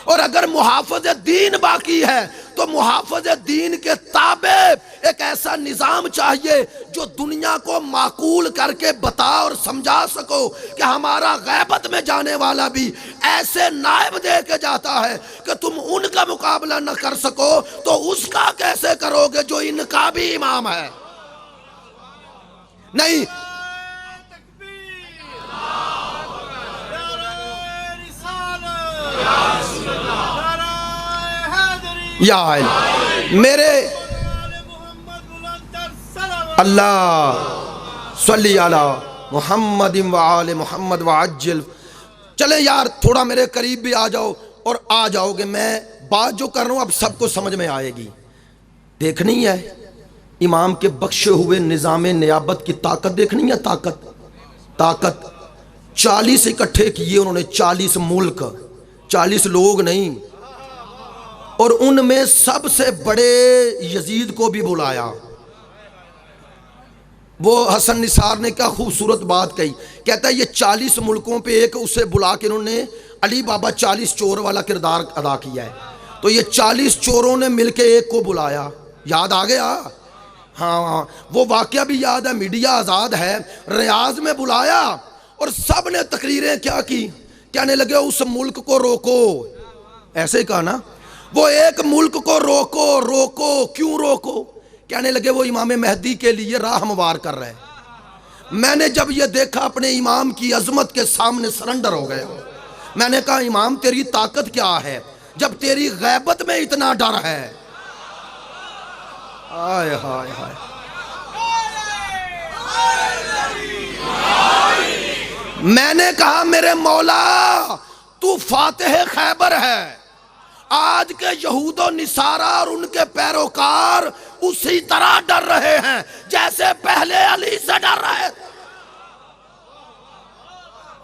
اور اگر محافظ دین باقی ہے تو محافظ دین کے تابع ایک ایسا نظام چاہیے جو دنیا کو معقول کر کے بتا اور سمجھا سکو کہ ہمارا غیبت میں جانے والا بھی ایسے نائب دے کے جاتا ہے کہ تم ان کا مقابلہ نہ کر سکو تو اس کا کیسے کرو گے جو ان کا بھی امام ہے؟ نہیں. یا میرے اللہ صلی علی محمد و آل محمد وعجل. چلے یار تھوڑا میرے قریب بھی آ جاؤ اور آ جاؤ گے. میں بات جو کر رہا ہوں اب سب کو سمجھ میں آئے گی. دیکھنی ہے امام کے بخشے ہوئے نظام نیابت کی طاقت، دیکھنی ہے طاقت. 40 اکٹھے کیے انہوں نے، 40 ملک، 40 لوگ نہیں، اور ان میں سب سے بڑے یزید کو بھی بلایا. وہ حسن نثار نے کیا خوبصورت بات کہی، کہتا ہے یہ 40 ملکوں پہ ایک اسے بلا کے انہوں نے علی بابا 40 چور والا کردار ادا کیا ہے، تو یہ 40 چوروں نے مل کے ایک کو بلایا، یاد آ گیا؟ ہاں وہ واقعہ بھی یاد ہے، میڈیا آزاد ہے، ریاض میں بلایا اور سب نے تقریریں کیا کی، کہنے لگے اس ملک کو روکو، ایسے ہی کہا نا، وہ ایک ملک کو روکو، روکو، کیوں روکو؟ کہنے لگے وہ امام مہدی کے لیے راہ ہموار کر رہے ہیں۔ میں نے جب یہ دیکھا اپنے امام کی عظمت کے سامنے سرنڈر ہو گیا، میں نے کہا امام تیری طاقت کیا ہے جب تیری غیبت میں اتنا ڈر ہے؟ آئے ہائے ہائے، میں نے کہا میرے مولا تو فاتح خیبر ہے، آج کے یہود و نصارہ اور ان کے پیروکار اسی طرح ڈر رہے ہیں جیسے پہلے علی سے ڈر رہے تھے،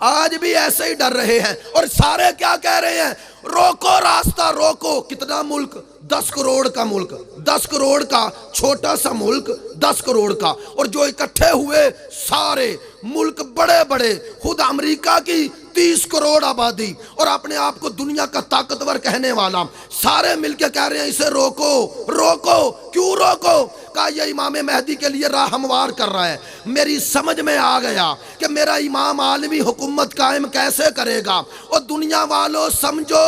آج بھی ایسے ہی ڈر رہے ہیں، اور سارے کیا کہہ رہے ہیں؟ روکو راستہ، روکو۔ کتنا ملک؟ 10 کروڑ کا ملک، 10 کروڑ کا چھوٹا سا ملک، 10 کروڑ کا، اور جو اکٹھے ہوئے سارے ملک بڑے بڑے، خود امریکہ کی 30 کروڑ آبادی اور اپنے آپ کو دنیا کا طاقتور کہنے والا، سارے مل کے کہہ رہے ہیں اسے روکو، روکو۔ کیوں روکو؟ کہا یہ امام مہدی کے لیے راہ ہموار کر رہا ہے۔ میری سمجھ میں آ گیا کہ میرا امام عالمی حکومت قائم کیسے کرے گا، اور دنیا والوں سمجھو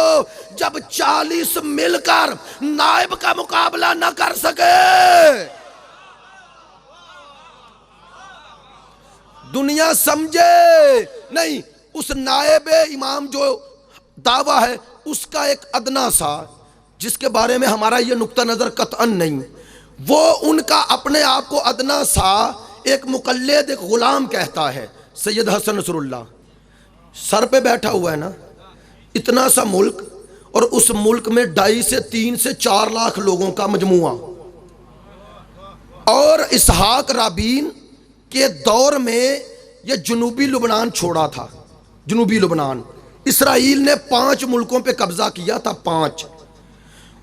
جب 40 مل کر نائب کا مقابلہ نہ کر سکے، دنیا سمجھے نہیں، اس نائب امام جو دعویٰ ہے اس کا ایک ادنا سا، جس کے بارے میں ہمارا یہ نقطہ نظر قطعاً نہیں، وہ ان کا اپنے آپ کو ادنا سا ایک مقلد، ایک غلام کہتا ہے۔ سید حسن نصر اللہ سر پہ بیٹھا ہوا ہے نا، اتنا سا ملک، اور اس ملک میں 2.5 سے 3 سے 4 لاکھ لوگوں کا مجموعہ، اور اسحاق رابین کے دور میں یہ جنوبی لبنان چھوڑا تھا، جنوبی لبنان، اسرائیل نے 5 ملکوں پہ قبضہ کیا تھا، 5،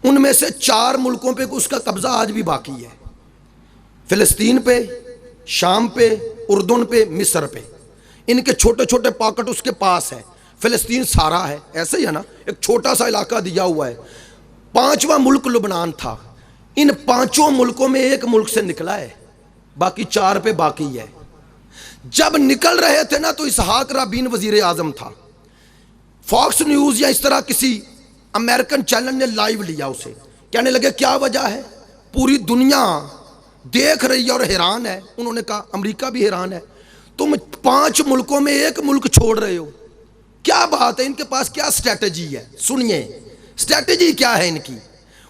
ان میں سے 4 ملکوں پہ اس کا قبضہ آج بھی باقی ہے، فلسطین پہ، شام پہ، اردن پہ، مصر پہ، ان کے چھوٹے چھوٹے پاکٹ اس کے پاس ہے، فلسطین سارا ہے، ایسے ہی ہے نا، ایک چھوٹا سا علاقہ دیا ہوا ہے، 5واں ملک لبنان تھا، ان 5 ملکوں میں ایک ملک سے نکلا ہے، باقی 4 پہ باقی ہے۔ جب نکل رہے تھے نا تو اسحاق رابین وزیر اعظم تھا، فاکس نیوز یا اس طرح کسی امریکن چینل نے لائیو لیا اسے، کہنے لگے کیا وجہ ہے، پوری دنیا دیکھ رہی ہے اور حیران ہے، انہوں نے کہا امریکہ بھی حیران ہے، تم 5 ملکوں میں ایک ملک چھوڑ رہے ہو، کیا بات ہے، ان کے پاس کیا اسٹریٹجی ہے، سنیے اسٹریٹجی کیا ہے ان کی۔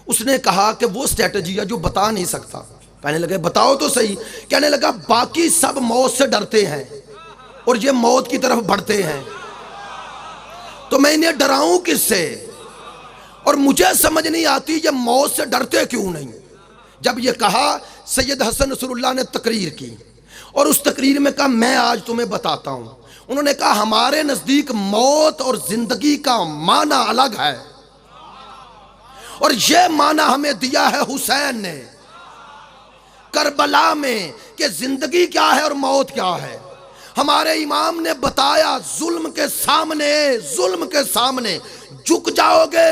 اس نے کہا کہ وہ اسٹریٹجی ہے جو بتا نہیں سکتا۔ کہنے لگے بتاؤ تو صحیح، کہنے لگا باقی سب موت سے ڈرتے ہیں اور یہ موت کی طرف بڑھتے ہیں، تو میں انہیں ڈراؤں کس سے، اور مجھے سمجھ نہیں آتی یہ موت سے ڈرتے کیوں نہیں۔ جب یہ کہا سید حسن نصر اللہ نے تقریر کی، اور اس تقریر میں کہا میں آج تمہیں بتاتا ہوں، انہوں نے کہا ہمارے نزدیک موت اور زندگی کا معنی الگ ہے، اور یہ معنی ہمیں دیا ہے حسین نے کربلا میں کہ زندگی کیا ہے اور موت کیا ہے۔ ہمارے امام نے بتایا ظلم کے سامنے جھک جاؤ گے،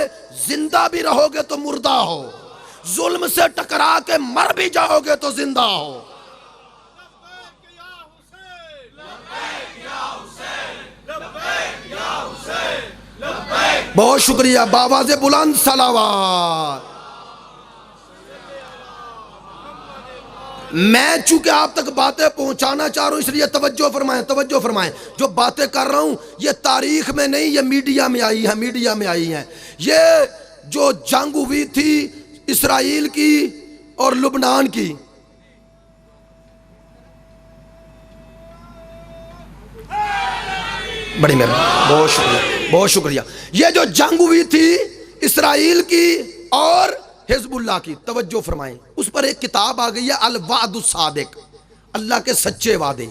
زندہ بھی رہو گے تو مردہ ہو، ظلم سے ٹکرا کے مر بھی جاؤ گے تو زندہ ہو۔ بہت شکریہ، بآواز بلند صلوات۔ میں چونکہ آپ تک باتیں پہنچانا چاہ رہا ہوں اس لیے توجہ فرمائیں، جو باتیں کر رہا ہوں یہ تاریخ میں نہیں، یہ میڈیا میں آئی ہیں، یہ جو جنگ ہوئی تھی اسرائیل کی اور لبنان کی، بڑی مہربانی، بہت شکریہ، یہ جو جنگ ہوئی تھی اسرائیل کی اور حزب اللہ کی، توجہ فرمائیں، اس پر ایک کتاب آ گئی ہے الوعد الصادق، اللہ کے سچے وعدے،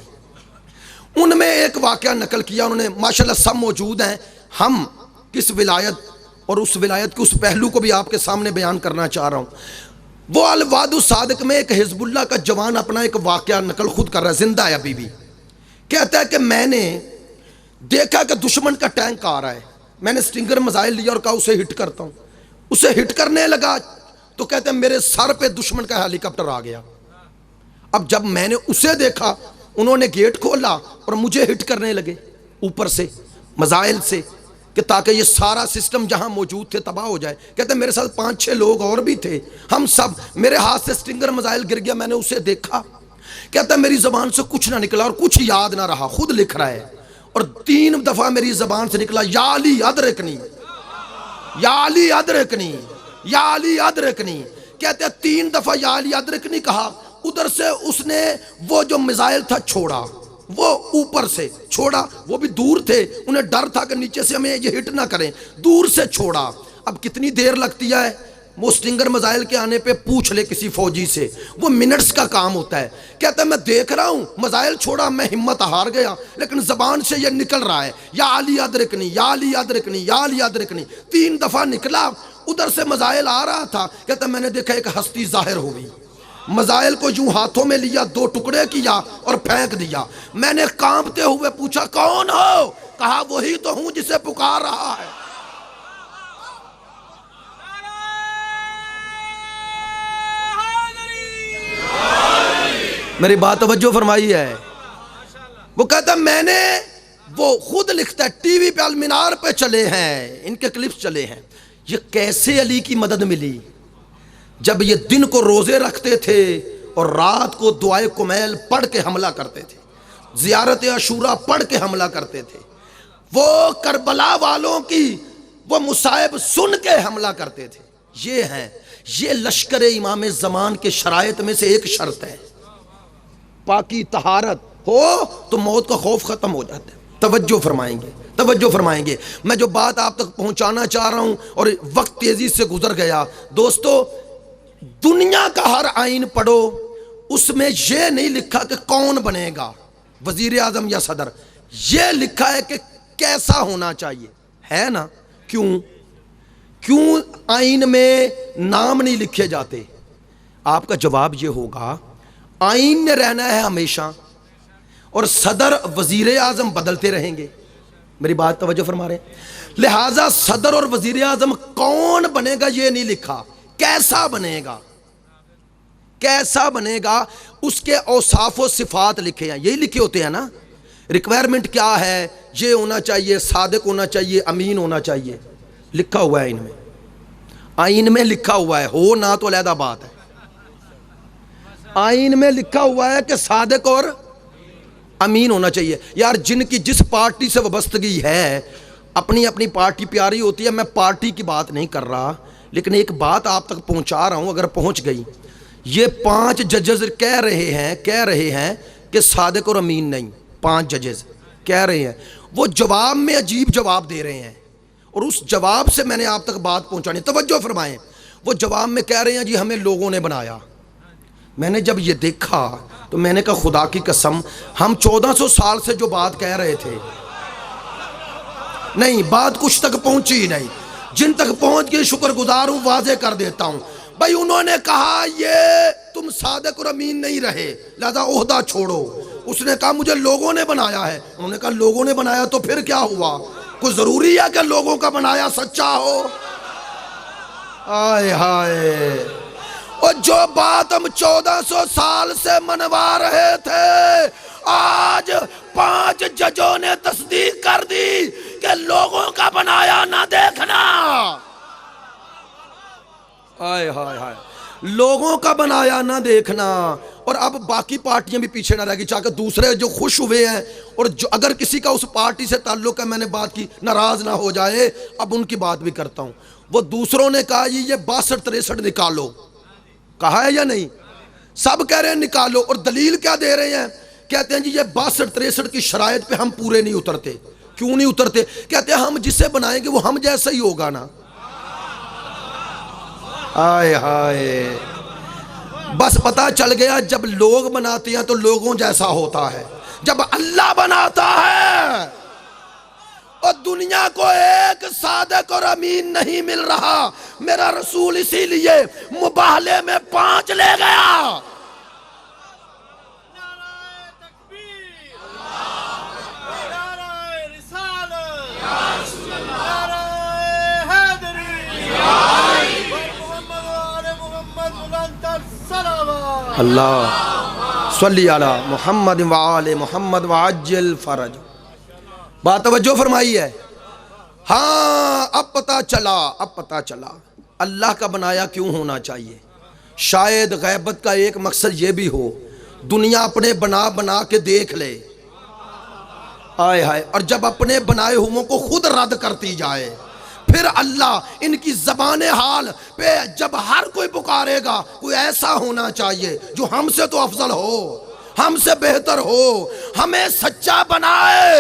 ان میں ایک واقعہ نقل کیا انہوں نے، ماشاءاللہ سب موجود ہیں، ہم کس ولایت اور اس ولایت کے اس پہلو کو بھی آپ کے سامنے بیان کرنا چاہ رہا ہوں۔ وہ الواد الصادق میں ایک حزب اللہ کا جوان اپنا ایک واقعہ نقل خود کر رہا ہے، زندہ ہے ابھی بھی. کہتا ہے کہ میں نے دیکھا کہ دشمن کا ٹینک آ رہا ہے، میں نے سٹنگر میزائل لیا اور کہا اسے ہٹ کرتا ہوں. اسے ہٹ کرنے لگا تو کہتے ہیں میرے سر پہ دشمن کا ہیلی کاپٹر آ گیا. اب جب میں نے اسے دیکھا، انہوں نے گیٹ کھولا اور مجھے ہٹ کرنے لگے اوپر سے میزائل سے، کہ تاکہ یہ سارا سسٹم جہاں موجود تھے تباہ ہو جائے. کہتے ہیں میرے ساتھ 5-6 لوگ اور بھی تھے، ہم سب، میرے ہاتھ سے سٹنگر میزائل گر گیا، میں نے اسے دیکھا. کہتا ہے میری زبان سے کچھ نہ نکلا اور کچھ یاد نہ رہا. خود لکھ رہا ہے. اور 3 دفعہ میری زبان سے نکلا یا علی ادرکنی، یا علی ادرکنی، یا علی ادرکنی. کہتے ہیں 3 دفعہ یا علی ادرکنی کہا. ادھر سے اس نے وہ جو میزائل تھا چھوڑا، وہ اوپر سے چھوڑا، وہ بھی دور تھے، انہیں ڈر تھا کہ نیچے سے ہمیں یہ ہٹ نہ کریں، دور سے چھوڑا. اب کتنی دیر لگتی ہے وہ سٹنگر میزائل کے آنے پہ؟ پوچھ لے کسی فوجی سے، وہ منٹس کا کام ہوتا ہے. کہتا ہے میں دیکھ رہا ہوں میزائل چھوڑا، میں ہمت ہار گیا، لیکن زبان سے یہ نکل رہا ہے یا علی ادرکنی، یا علی ادرکنی، یا علی ادرکنی. 3 دفعہ نکلا، ادھر سے میزائل آ رہا تھا. کہتا ہے میں نے دیکھا ایک ہستی ظاہر ہو گئی، میزائل کو یوں ہاتھوں میں لیا، 2 ٹکڑے کیا اور پھینک دیا. میں نے کانپتے ہوئے پوچھا کون ہو؟ کہا وہی تو ہوں جسے پکار رہا ہے. میری بات توجہ فرمائی ہے. وہ کہتا میں نے، وہ خود لکھتا ہے، ٹی وی پہ المنار پہ چلے ہیں، ان کے کلپس چلے ہیں. یہ کیسے علی کی مدد ملی؟ جب یہ دن کو روزے رکھتے تھے اور رات کو دعائے کمیل پڑھ کے حملہ کرتے تھے، زیارت عاشورہ پڑھ کے حملہ کرتے تھے، وہ کربلا والوں کی وہ مصائب سن کے حملہ کرتے تھے. یہ ہیں، یہ لشکر امام زمان کے شرائط میں سے ایک شرط ہے. پاکی طہارت ہو تو موت کا خوف ختم ہو جاتا ہے. توجہ فرمائیں گے، توجہ فرمائیں گے. میں جو بات آپ تک پہنچانا چاہ رہا ہوں اور وقت تیزی سے گزر گیا. دوستو، دنیا کا ہر آئین پڑھو، اس میں یہ نہیں لکھا کہ کون بنے گا وزیر اعظم یا صدر، یہ لکھا ہے کہ کیسا ہونا چاہیے. ہے نا؟ کیوں آئین میں نام نہیں لکھے جاتے؟ آپ کا جواب یہ ہوگا آئین نے رہنا ہے ہمیشہ اور صدر وزیر اعظم بدلتے رہیں گے. میری بات توجہ فرما رہے ہیں؟ لہٰذا صدر اور وزیر اعظم کون بنے گا یہ نہیں لکھا، کیسا بنے گا، کیسا بنے گا، اس کے اوصاف و صفات لکھے ہیں. یہی لکھے ہوتے ہیں نا. ریکوائرمنٹ کیا ہے؟ یہ ہونا چاہیے، صادق ہونا چاہیے، امین ہونا چاہیے. لکھا ہوا ہے آئین میں لکھا ہوا ہے. ہو نہ تو علیحدہ بات ہے. آئین میں لکھا ہوا ہے کہ صادق اور امین ہونا چاہیے. یار جن کی جس پارٹی سے وابستگی ہے، اپنی اپنی پارٹی پیاری ہوتی ہے. میں پارٹی کی بات نہیں کر رہا، لیکن ایک بات آپ تک پہنچا رہا ہوں اگر پہنچ گئی. یہ 5 ججز کہہ رہے ہیں کہ صادق اور امین نہیں. 5 ججز کہہ رہے ہیں. وہ جواب میں عجیب جواب دے رہے ہیں اور اس جواب سے میں نے آپ تک بات پہنچانی. توجہ فرمائیں. وہ جواب میں کہہ رہے ہیں جی ہمیں لوگوں نے بنایا. میں نے جب یہ دیکھا تو میں نے کہا خدا کی قسم، ہم 1400 سال سے جو بات کہہ رہے تھے، نہیں بات کچھ تک پہنچی نہیں. جن تک پہنچ گئی شکر گزار ہوں، واضح کر دیتا ہوں. بھائی انہوں نے کہا یہ تم صادق اور امین نہیں رہے، لہذا عہدہ چھوڑو. اس نے کہا مجھے لوگوں نے بنایا ہے. انہوں نے کہا لوگوں نے بنایا تو پھر کیا ہوا؟ کوئی ضروری ہے کہ لوگوں کا بنایا سچا ہو؟ آئے ہائے. اور جو بات ہم 1400 سال سے منوا رہے تھے، آج 5 ججوں نے تصدیق کر دی کہ لوگوں کا بنایا نہ دیکھنا. آئے ہائے ہائے، لوگوں کا بنایا نہ دیکھنا. اور اب باقی پارٹیاں بھی پیچھے نہ رہ گی، چاہے دوسرے جو خوش ہوئے ہیں اور جو اگر کسی کا اس پارٹی سے تعلق ہے، میں نے بات کی، ناراض نہ ہو جائے. اب ان کی بات بھی کرتا ہوں. وہ دوسروں نے کہا یہ 62-63 نکالو. کہا ہے یا نہیں؟ سب کہہ رہے ہیں نکالو. اور دلیل کیا دے رہے ہیں؟ کہتے ہیں جی یہ 62-63 کی شرائط پہ ہم پورے نہیں اترتے. کیوں نہیں اترتے؟ کہتے ہیں ہم جسے بنائیں گے وہ ہم جیسا ہی ہوگا نا. آئے ہائے. بس پتہ چل گیا جب لوگ بناتے ہیں تو لوگوں جیسا ہوتا ہے. جب اللہ بناتا ہے اور دنیا کو ایک صادق اور امین نہیں مل رہا، میرا رسول اسی لیے مباہلے میں 5 لے گیا۔ نعرہ تکبیر، نعرہ رسالت، نعرہ حیدری، محمد و آل محمد بلند تر صلوات۔ اللہ صلی علی محمد و آل محمد وعجل فرج۔ بات توجہ فرمائی ہے۔ ہاں اب پتہ چلا اللہ کا بنایا کیوں ہونا چاہیے۔ شاید غیبت کا ایک مقصد یہ بھی ہو، دنیا اپنے بنا کے دیکھ لے، آئے ہائے، اور جب اپنے بنائے ہوئوں کو خود رد کرتی جائے، پھر اللہ ان کی زبان حال پہ جب ہر کوئی پکارے گا، کوئی ایسا ہونا چاہیے جو ہم سے تو افضل ہو، ہم سے بہتر ہو، ہمیں سچا بنائے،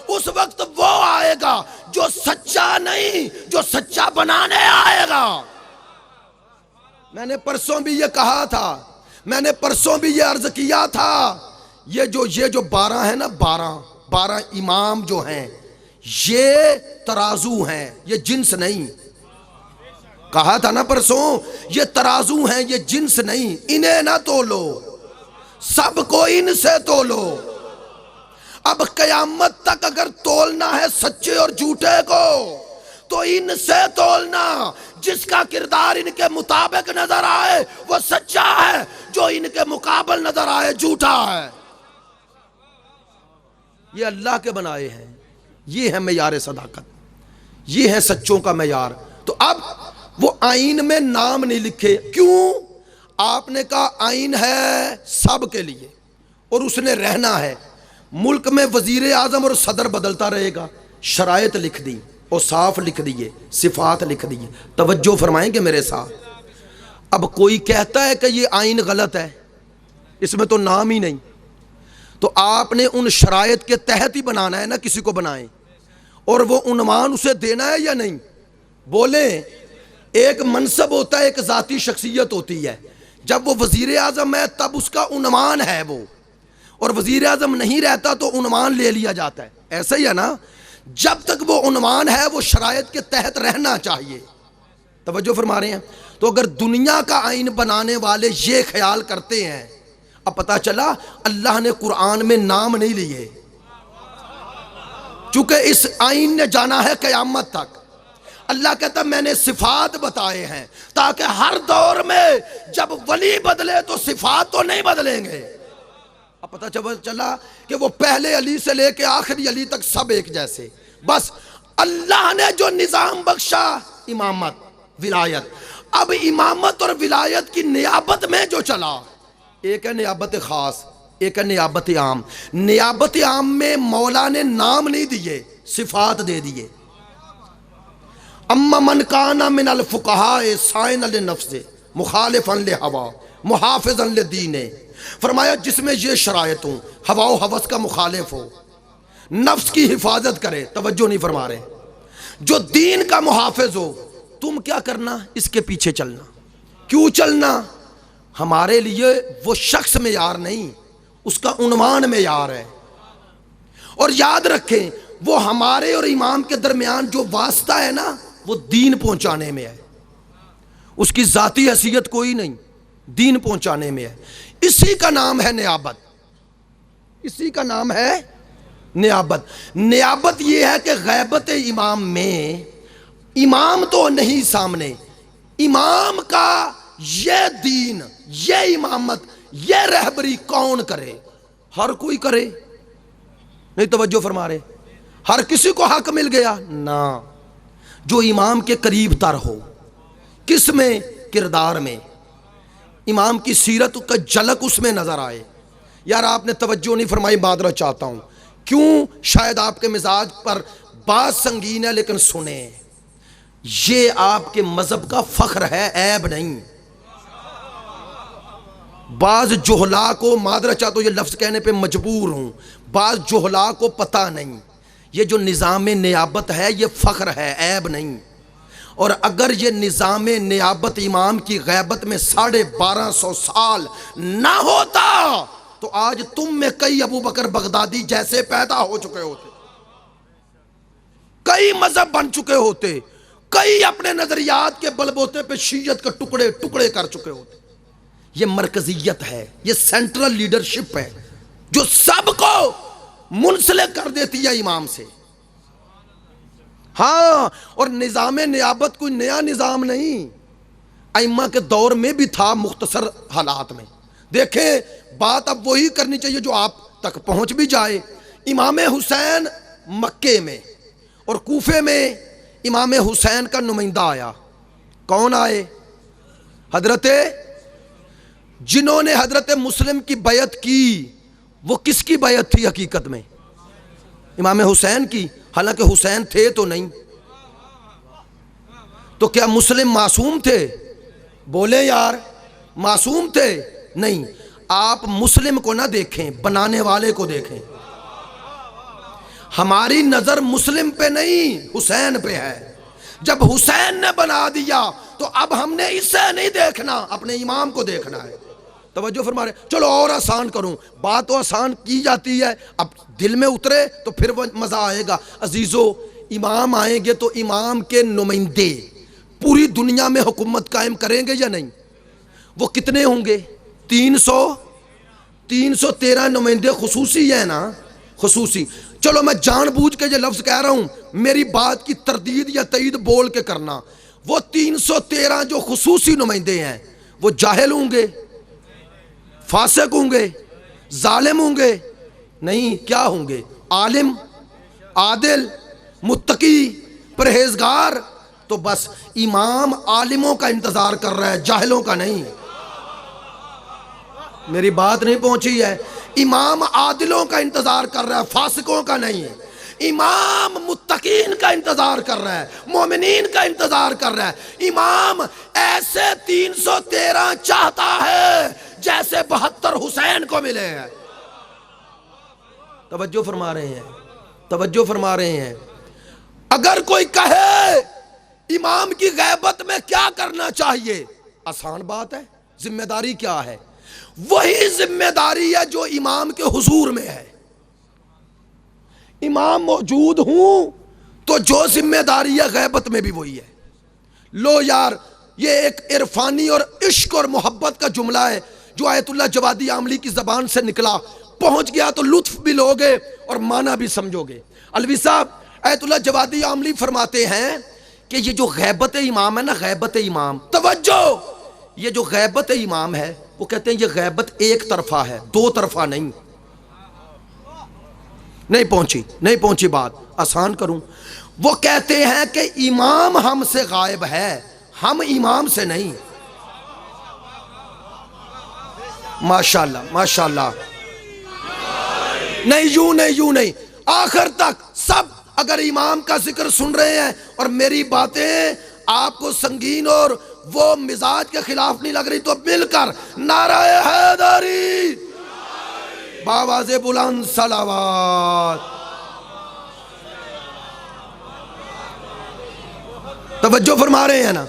اس وقت وہ آئے گا جو سچا نہیں، جو سچا بنانے آئے گا۔ میں نے پرسوں بھی یہ کہا تھا، میں نے پرسوں بھی یہ عرض کیا تھا، یہ جو 12 ہیں نا، 12 امام جو ہیں، یہ ترازو ہیں، یہ جنس نہیں۔ کہا تھا نا پرسوں، یہ ترازو ہیں، یہ جنس نہیں، انہیں نہ تولو، سب کو ان سے تولو۔ اب قیامت تک اگر تولنا ہے سچے اور جھوٹے کو تو ان سے تولنا، جس کا کردار ان کے مطابق نظر آئے وہ سچا ہے، جو ان کے مقابل نظر آئے جھوٹا ہے۔ یہ اللہ کے بنائے ہیں، یہ ہے معیار صداقت، یہ ہے سچوں کا معیار۔ تو اب وہ آئین میں نام نہیں لکھے، کیوں؟ آپ نے کہا آئین ہے سب کے لیے اور اس نے رہنا ہے، ملک میں وزیر اعظم اور صدر بدلتا رہے گا، شرائط لکھ دی اور صاف لکھ دیے، صفات لکھ دیے۔ توجہ فرمائیں گے میرے ساتھ؟ اب کوئی کہتا ہے کہ یہ آئین غلط ہے، اس میں تو نام ہی نہیں، تو آپ نے ان شرائط کے تحت ہی بنانا ہے نا، کسی کو بنائیں، اور وہ عنوان اسے دینا ہے یا نہیں؟ بولیں، ایک منصب ہوتا ہے، ایک ذاتی شخصیت ہوتی ہے، جب وہ وزیر اعظم ہے تب اس کا عنوان ہے وہ، اور وزیر اعظم نہیں رہتا تو عنوان لے لیا جاتا ہے، ایسا ہی ہے نا؟ جب تک وہ عنوان ہے وہ شرائط کے تحت رہنا چاہیے۔ توجہ فرما رہے ہیں؟ تو اگر دنیا کا آئین بنانے والے یہ خیال کرتے ہیں، اب پتہ چلا اللہ نے قرآن میں نام نہیں لیے، چونکہ اس آئین نے جانا ہے قیامت تک۔ اللہ کہتا میں نے صفات بتائے ہیں تاکہ ہر دور میں جب ولی بدلے تو صفات تو نہیں بدلیں گے۔ اب پتہ چلا کہ وہ پہلے علی سے لے کے آخری علی تک سب ایک جیسے، بس اللہ نے جو نظام بخشا امامت ولایت، اب امامت اور ولایت کی نیابت میں جو چلا، ایک ہے نیابت خاص، ایک ہے نیابت عام۔ نیابت عام میں مولا نے نام نہیں دیے، صفات دے دیے۔ اما من کان من الفقہاء سائن لنفس مخالفا لہوا محافظا لدین، فرمایا جس میں یہ شرائط ہوں، ہوا و ہوس کا مخالف ہو، نفس کی حفاظت کرے، توجہ نہیں فرما رہے، جو دین کا محافظ ہو، تم کیا کرنا؟ اس کے پیچھے چلنا۔ کیوں چلنا؟ ہمارے لیے وہ شخص معیار نہیں، اس کا عنوان معیار ہے۔ اور یاد رکھیں وہ ہمارے اور امام کے درمیان جو واسطہ ہے نا، وہ دین پہنچانے میں ہے، اس کی ذاتی حیثیت کوئی نہیں، دین پہنچانے میں ہے۔ اسی کا نام ہے نیابت، اسی کا نام ہے نیابت۔ نیابت یہ ہے کہ غیبت امام میں، امام تو نہیں سامنے، امام کا یہ دین، یہ امامت، یہ رہبری کون کرے؟ ہر کوئی کرے؟ نہیں توجہ فرما رہے؟ ہر کسی کو حق مل گیا؟ نہ، جو امام کے قریب تر ہو۔ کس میں؟ کردار میں، امام کی سیرت کا جھلک اس میں نظر آئے۔ یار آپ نے توجہ نہیں فرمائی، معذرت چاہتا ہوں، کیوں؟ شاید آپ کے مزاج پر بات سنگین ہے، لیکن سنیں، یہ آپ کے مذہب کا فخر ہے، عیب نہیں۔ بعض جہلا کو، معذرت چاہتا ہوں یہ لفظ کہنے پہ مجبور ہوں، بعض جہلا کو پتہ نہیں، یہ جو نظام نیابت ہے یہ فخر ہے، عیب نہیں۔ اور اگر یہ نظام نیابت امام کی غیبت میں 1250 سال نہ ہوتا تو آج تم میں کئی ابو بکر بغدادی جیسے پیدا ہو چکے ہوتے۔ کئی مذہب بن چکے ہوتے، کئی اپنے نظریات کے بل بوتے پہ شیعت کے ٹکڑے ٹکڑے کر چکے ہوتے۔ یہ مرکزیت ہے، یہ سینٹرل لیڈرشپ ہے جو سب کو منسلک کر دیتی ہے امام سے۔ ہاں، اور نظام نیابت کوئی نیا نظام نہیں، ائمہ کے دور میں بھی تھا مختصر حالات میں۔ دیکھیں، بات اب وہی کرنی چاہیے جو آپ تک پہنچ بھی جائے۔ امام حسین مکے میں اور کوفے میں امام حسین کا نمائندہ آیا۔ کون آئے؟ حضرت، جنہوں نے حضرت مسلم کی بیعت کی وہ کس کی بیعت تھی حقیقت میں؟ امام حسین کی، حالانکہ حسین تھے تو نہیں۔ تو کیا مسلم معصوم تھے؟ بولے یار، معصوم تھے؟ نہیں۔ آپ مسلم کو نہ دیکھیں، بنانے والے کو دیکھیں۔ ہماری نظر مسلم پہ نہیں، حسین پہ ہے۔ جب حسین نے بنا دیا تو اب ہم نے اسے نہیں دیکھنا، اپنے امام کو دیکھنا ہے۔ توجہ فرما رہے۔ چلو اور آسان کروں، بات تو آسان کی جاتی ہے، اب دل میں اترے تو پھر وہ مزہ آئے گا۔ عزیزو، امام آئیں گے تو امام کے نمائندے پوری دنیا میں حکومت قائم کریں گے یا نہیں؟ وہ کتنے ہوں گے؟ 313 نمائندے خصوصی ہیں نا، خصوصی۔ چلو میں جان بوجھ کے یہ لفظ کہہ رہا ہوں، میری بات کی تردید یا تائید بول کے کرنا۔ وہ 313 جو خصوصی نمائندے ہیں وہ جاہل ہوں گے، فاسق ہوں گے، ظالم ہوں گے؟ نہیں، کیا ہوں گے؟ عالم، عادل، متقی، پرہیزگار۔ تو بس امام عالموں کا انتظار کر رہا ہے، جاہلوں کا نہیں۔ میری بات نہیں پہنچی ہے؟ امام عادلوں کا انتظار کر رہا ہے، فاسقوں کا نہیں۔ امام متقین کا انتظار کر رہا ہے، مومنین کا انتظار کر رہا ہے۔ امام ایسے 313 چاہتا ہے جیسے 72 حسین کو ملے ہیں۔ توجہ فرما رہے ہیں، توجہ فرما رہے ہیں۔ اگر کوئی کہے امام کی غیبت میں کیا کرنا چاہیے، آسان بات ہے۔ ذمہ داری کیا ہے؟ وہی ذمہ داری ہے جو امام کے حضور میں ہے۔ امام موجود ہوں تو جو ذمہ داری ہے غیبت میں بھی وہی ہے۔ لو یار، یہ ایک عرفانی اور عشق اور محبت کا جملہ ہے جو آیت اللہ جوادی عاملی کی زبان سے نکلا، پہنچ گیا تو لطف بھی لوگے اور معنی بھی سمجھو گے۔ الوی صاحب آیت اللہ جوادی عاملی فرماتے ہیں کہ یہ جو غیبت امام ہے نا، غیبت امام، توجہ، یہ جو غیبت امام ہے وہ کہتے ہیں یہ غیبت ایک طرفہ ہے، دو طرفہ نہیں۔ نہیں پہنچی بات، آسان کروں۔ وہ کہتے ہیں کہ امام ہم سے غائب ہے، ہم امام سے نہیں۔ ماشاءاللہ ماشاءاللہ، نہیں یوں نہیں، آخر تک سب اگر امام کا ذکر سن رہے ہیں اور میری باتیں آپ کو سنگین اور وہ مزاج کے خلاف نہیں لگ رہی تو مل کر نعرہ حیدری بآواز بلند صلوات۔ توجہ فرما رہے ہیں نا؟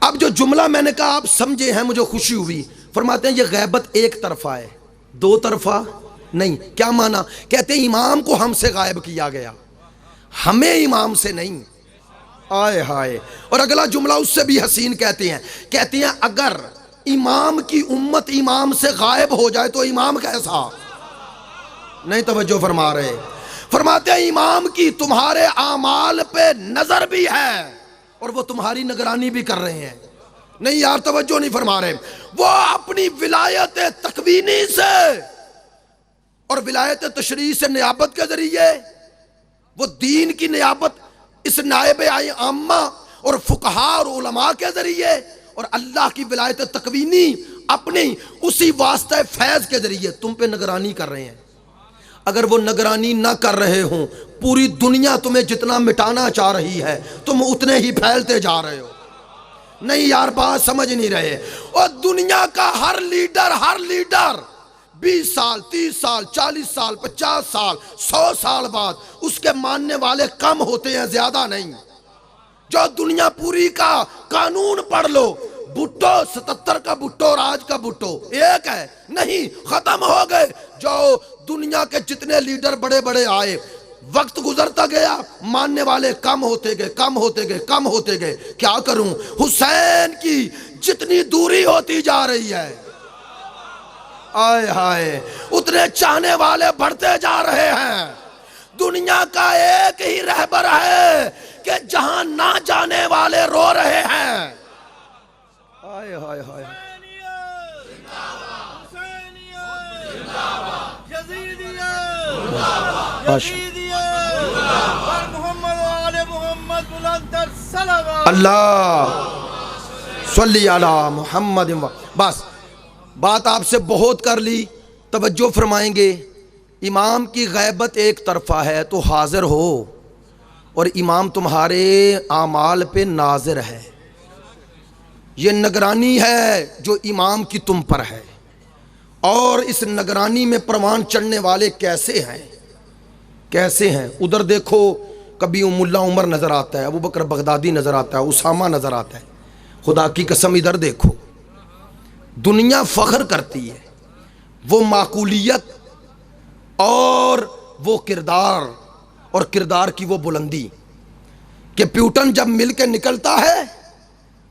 اب جو جملہ میں نے کہا آپ سمجھے ہیں، مجھے خوشی ہوئی۔ فرماتے ہیں یہ غیبت ایک طرفہ ہے، دو طرفہ نہیں۔ کیا معنی؟ کہتے ہیں امام کو ہم سے غائب کیا گیا، ہمیں امام سے نہیں۔ آئے ہائے۔ اور اگلا جملہ اس سے بھی حسین کہتے ہیں اگر امام کی امت امام سے غائب ہو جائے تو امام کیسا؟ نہیں توجہ فرما رہے۔ فرماتے ہیں امام کی تمہارے اعمال پہ نظر بھی ہے اور وہ تمہاری نگرانی بھی کر رہے ہیں۔ نہیں یار، توجہ نہیں فرما رہے۔ وہ اپنی ولایت تکوینی سے اور ولایت تشریعی سے نیابت کے ذریعے، وہ دین کی نیابت اس نائب عامہ اور فقہا اور علماء کے ذریعے، اور اللہ کی ولایت تکوینی اپنی اسی واسطہ فیض کے ذریعے تم پہ نگرانی کر رہے ہیں۔ اگر وہ نگرانی نہ کر رہے ہوں، پوری دنیا تمہیں جتنا مٹانا چاہ رہی ہے تم اتنے ہی پھیلتے جا رہے ہو۔ نہیں یار، بات سمجھ نہیں رہے۔ اور دنیا کا ہر لیڈر 20 سال 30 سال 40 سال 50 سال 100 سال بعد اس کے ماننے والے کم ہوتے ہیں، زیادہ نہیں۔ جو دنیا پوری کا قانون پڑھ لو، بھٹو 77 کا بھٹو اور آج کا بھٹو ایک ہے، نہیں، ختم ہو گئے۔ جو دنیا کے جتنے لیڈر بڑے بڑے آئے، وقت گزرتا گیا، ماننے والے کم ہوتے گئے، کم ہوتے گئے، کم ہوتے گئے۔ کیا کروں، حسین کی جتنی دوری ہوتی جا رہی ہے، آئے ہائے، اتنے چاہنے والے بڑھتے جا رہے ہیں۔ دنیا کا ایک ہی رہبر ہے کہ جہاں نہ جانے والے رو رہے ہیں۔ آئے ہائے ہائے، اللہ صلی علی محمد۔ بس بات آپ سے بہت کر لی، توجہ فرمائیں گے۔ امام کی غیبت ایک طرفہ ہے تو حاضر ہو، اور امام تمہارے اعمال پہ ناظر ہے۔ یہ نگرانی ہے جو امام کی تم پر ہے، اور اس نگرانی میں پروان چڑھنے والے کیسے ہیں، کیسے ہیں؟ ادھر دیکھو، کبھی ملا عمر نظر آتا ہے، ابو بکر بغدادی نظر آتا ہے، اسامہ نظر آتا ہے۔ خدا کی قسم ادھر دیکھو، دنیا فخر کرتی ہے وہ معقولیت اور وہ کردار، اور کردار کی وہ بلندی کہ پیوٹن جب مل کے نکلتا ہے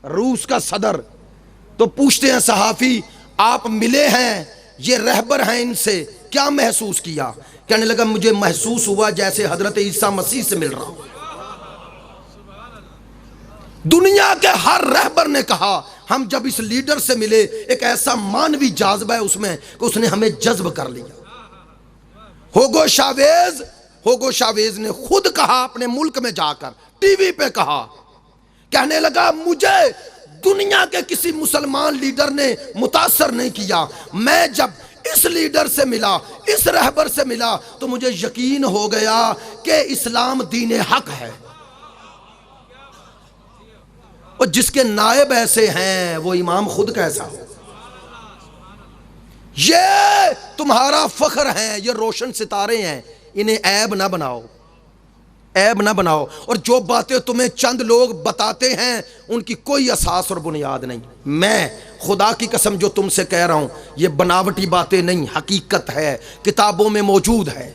روس کا صدر، تو پوچھتے ہیں صحافی، آپ ملے ہیں، یہ رہبر ہیں، ان سے کیا محسوس کیا؟ کہنے لگا مجھے محسوس ہوا جیسے حضرت عیسیٰ مسیح سے مل رہا ہوں۔ دنیا کے ہر رہبر نے کہا ہم جب اس لیڈر سے ملے ایک ایسا مانوی جاذبہ ہے اس میں کہ اس نے ہمیں جذب کر لیا۔ ہوگو شاویز نے خود کہا اپنے ملک میں جا کر، ٹی وی پہ کہا، کہنے لگا مجھے دنیا کے کسی مسلمان لیڈر نے متاثر نہیں کیا، میں جب اس لیڈر سے ملا، اس رہبر سے ملا، تو مجھے یقین ہو گیا کہ اسلام دین حق ہے۔ اور جس کے نائب ایسے ہیں وہ امام خود کیسا ہو؟ یہ تمہارا فخر ہے، یہ روشن ستارے ہیں، انہیں عیب نہ بناؤ، عیب نہ بناؤ۔ اور جو باتیں تمہیں چند لوگ بتاتے ہیں ان کی کوئی اساس اور بنیاد نہیں۔ میں خدا کی قسم جو تم سے کہہ رہا ہوں یہ بناوٹی باتیں نہیں، حقیقت ہے، کتابوں میں موجود ہے،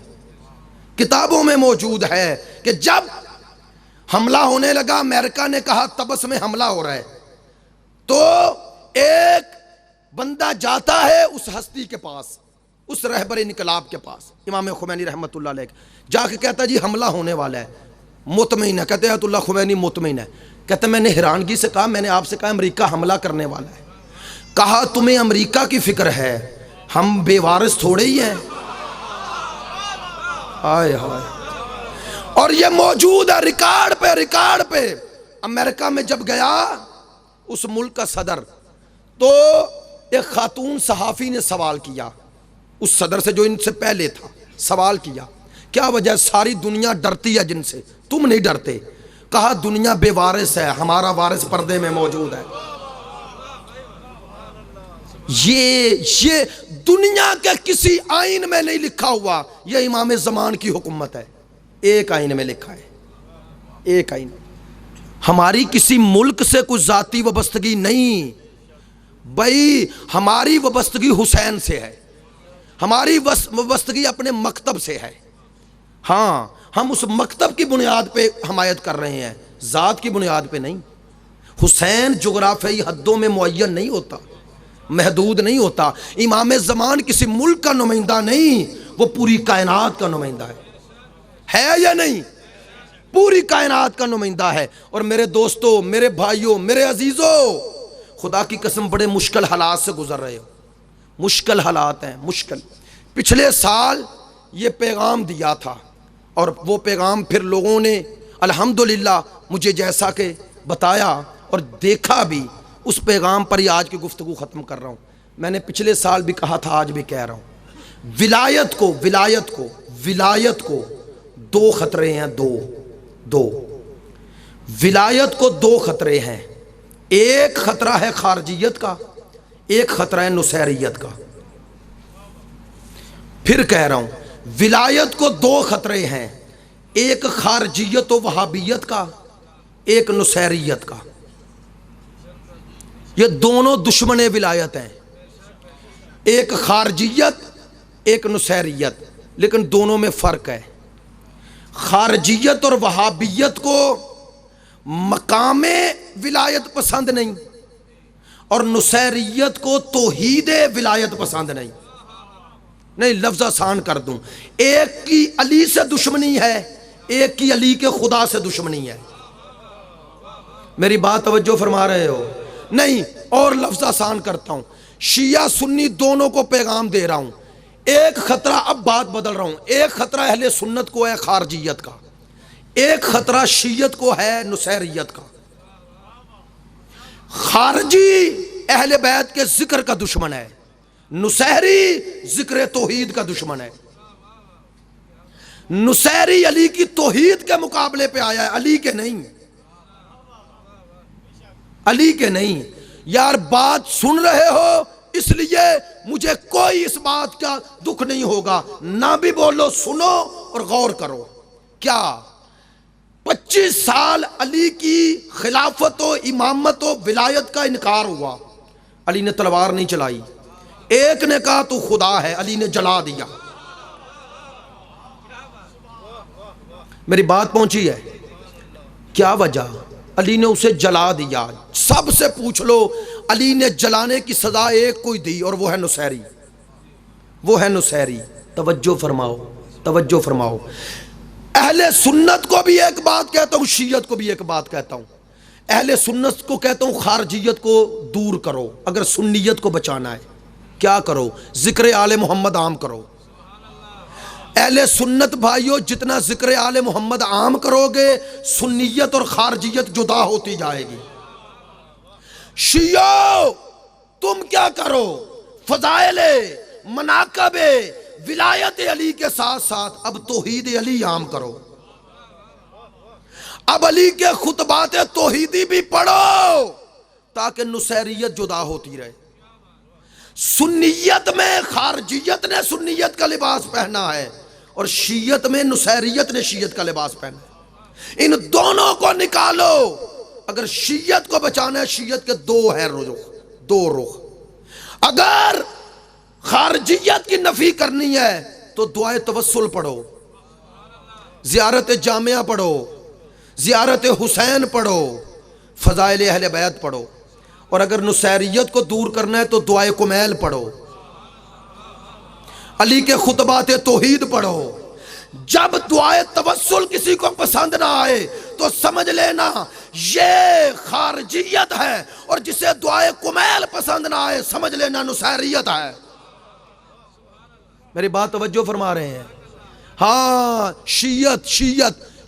کتابوں میں موجود ہے کہ جب حملہ ہونے لگا، امریکہ نے کہا طبس میں حملہ ہو رہا ہے، تو ایک بندہ جاتا ہے اس ہستی کے پاس، اس رہبر انقلاب کے پاس، امام خمینی رحمت اللہ علیہ، جا کے کہتا جی حملہ ہونے والا ہے، مطمئن ہے؟ کہتے ہیں آیت اللہ خمینی مطمئن ہے۔ کہتے میں نے حیرانگی سے کہا، میں نے آپ سے کہا امریکہ حملہ کرنے والا ہے، کہا تمہیں امریکہ کی فکر ہے، ہم بے وارث تھوڑے ہی ہیں۔ آئے ہائے، اور یہ موجود ہے ریکارڈ پہ۔ امریکہ میں جب گیا اس ملک کا صدر، تو ایک خاتون صحافی نے سوال کیا اس صدر سے جو ان سے پہلے تھا، سوال کیا کیا وجہ؟ ساری دنیا ڈرتی ہے جن سے، تم نہیں ڈرتے؟ کہا دنیا بے وارث ہے، ہمارا وارث پردے میں موجود ہے۔ یہ دنیا کے کسی آئین میں نہیں لکھا ہوا، یہ امام زمان کی حکومت ہے، ایک آئین میں لکھا ہے، ایک آئین۔ ہماری کسی ملک سے کوئی ذاتی وابستگی نہیں بھائی، ہماری وابستگی حسین سے ہے، ہماری وابستگی اپنے مکتب سے ہے۔ ہاں، ہم اس مکتب کی بنیاد پہ حمایت کر رہے ہیں، ذات کی بنیاد پہ نہیں۔ حسین جغرافیائی حدوں میں معین نہیں ہوتا، محدود نہیں ہوتا۔ امام زمان کسی ملک کا نمائندہ نہیں، وہ پوری کائنات کا نمائندہ ہے یا نہیں؟ پوری کائنات کا نمائندہ ہے۔ اور میرے دوستو، میرے بھائیوں، میرے عزیزوں، خدا کی قسم بڑے مشکل حالات سے گزر رہے ہو، مشکل حالات ہیں، مشکل۔ پچھلے سال یہ پیغام دیا تھا، اور وہ پیغام پھر لوگوں نے الحمدللہ مجھے جیسا کہ بتایا اور دیکھا بھی، اس پیغام پر ہی آج کی گفتگو ختم کر رہا ہوں۔ میں نے پچھلے سال بھی کہا تھا، آج بھی کہہ رہا ہوں، ولایت کو دو خطرے ہیں، دو ولایت کو دو خطرے ہیں، ایک خطرہ ہے خارجیت کا، ایک خطرہ ہے نصیریت کا۔ پھر کہہ رہا ہوں، ولایت کو دو خطرے ہیں، ایک خارجیت و وہابیت کا، ایک نصیریت کا۔ یہ دونوں دشمن ولایت ہیں، ایک خارجیت، ایک نصیریت، لیکن دونوں میں فرق ہے۔ خارجیت اور وہابیت کو مقام ولایت پسند نہیں اور نصیریت کو توحید ولایت پسند نہیں. لفظ آسان کر دوں، ایک کی علی سے دشمنی ہے، ایک کی علی کے خدا سے دشمنی ہے. میری بات توجہ فرما رہے ہو؟ نہیں. اور لفظ آسان کرتا ہوں، شیعہ سنی دونوں کو پیغام دے رہا ہوں. ایک خطرہ، اب بات بدل رہا ہوں، ایک خطرہ اہل سنت کو ہے خارجیت کا، ایک خطرہ شیعت کو ہے نصیریت کا. خارجی اہل بیت کے ذکر کا دشمن ہے، نصیری ذکر توحید کا دشمن ہے. نصیری علی کی توحید کے مقابلے پہ آیا ہے، علی کے نہیں، علی کے نہیں. یار بات سن رہے ہو اس لیے مجھے کوئی اس بات کا دکھ نہیں ہوگا، نہ بھی بولو، سنو اور غور کرو. کیا 25 سال علی کی خلافت و امامت و ولایت کا انکار ہوا، علی نے تلوار نہیں چلائی. ایک نے کہا تو خدا ہے، علی نے جلا دیا. میری بات پہنچی ہے؟ کیا وجہ؟ علی نے اسے جلا دیا. سب سے پوچھ لو، علی نے جلانے کی سزا ایک کوئی دی اور وہ ہے نصیری، وہ ہے نصیری. توجہ فرماؤ، توجہ فرماؤ. اہل سنت کو بھی ایک بات کہتا ہوں، شیعت کو بھی ایک بات کہتا ہوں. اہل سنت کو کہتا ہوں خارجیت کو دور کرو، اگر سنیت کو بچانا ہے. کیا کرو؟ ذکر آل محمد عام کرو. اہل سنت بھائیو، جتنا ذکر آل محمد عام کرو گے سنیت اور خارجیت جدا ہوتی جائے گی. شیعو تم کیا کرو؟ فضائل، مناقب، ولایت علی کے ساتھ ساتھ اب توحید علی عام کرو. اب علی کے خطبات توحیدی بھی پڑھو تاکہ نصیریت جدا ہوتی رہے. سنیت میں خارجیت نے سنیت کا لباس پہنا ہے اور شیعت میں نصیریت نے شیعت کا لباس پہنا ہے. ان دونوں کو نکالو. اگر شیعت کو بچانا ہے، شیعت کے دو ہیں رخ، دو رخ. اگر خارجیت کی نفی کرنی ہے تو دعائے توسل پڑھو، زیارت جامعہ پڑھو، زیارت حسین پڑھو، فضائل اہل بیت پڑھو. اور اگر نصیریت کو دور کرنا ہے تو دعائے کمیل پڑھو، علی کے خطبات توحید پڑھو. جب دعائے توسل کسی کو پسند نہ آئے تو سمجھ لینا یہ خارجیت ہے، اور جسے دعائے کمیل پسند نہ آئے سمجھ لینا نصیریت ہے. میری بات توجہ فرما رہے ہیں؟ ہاں.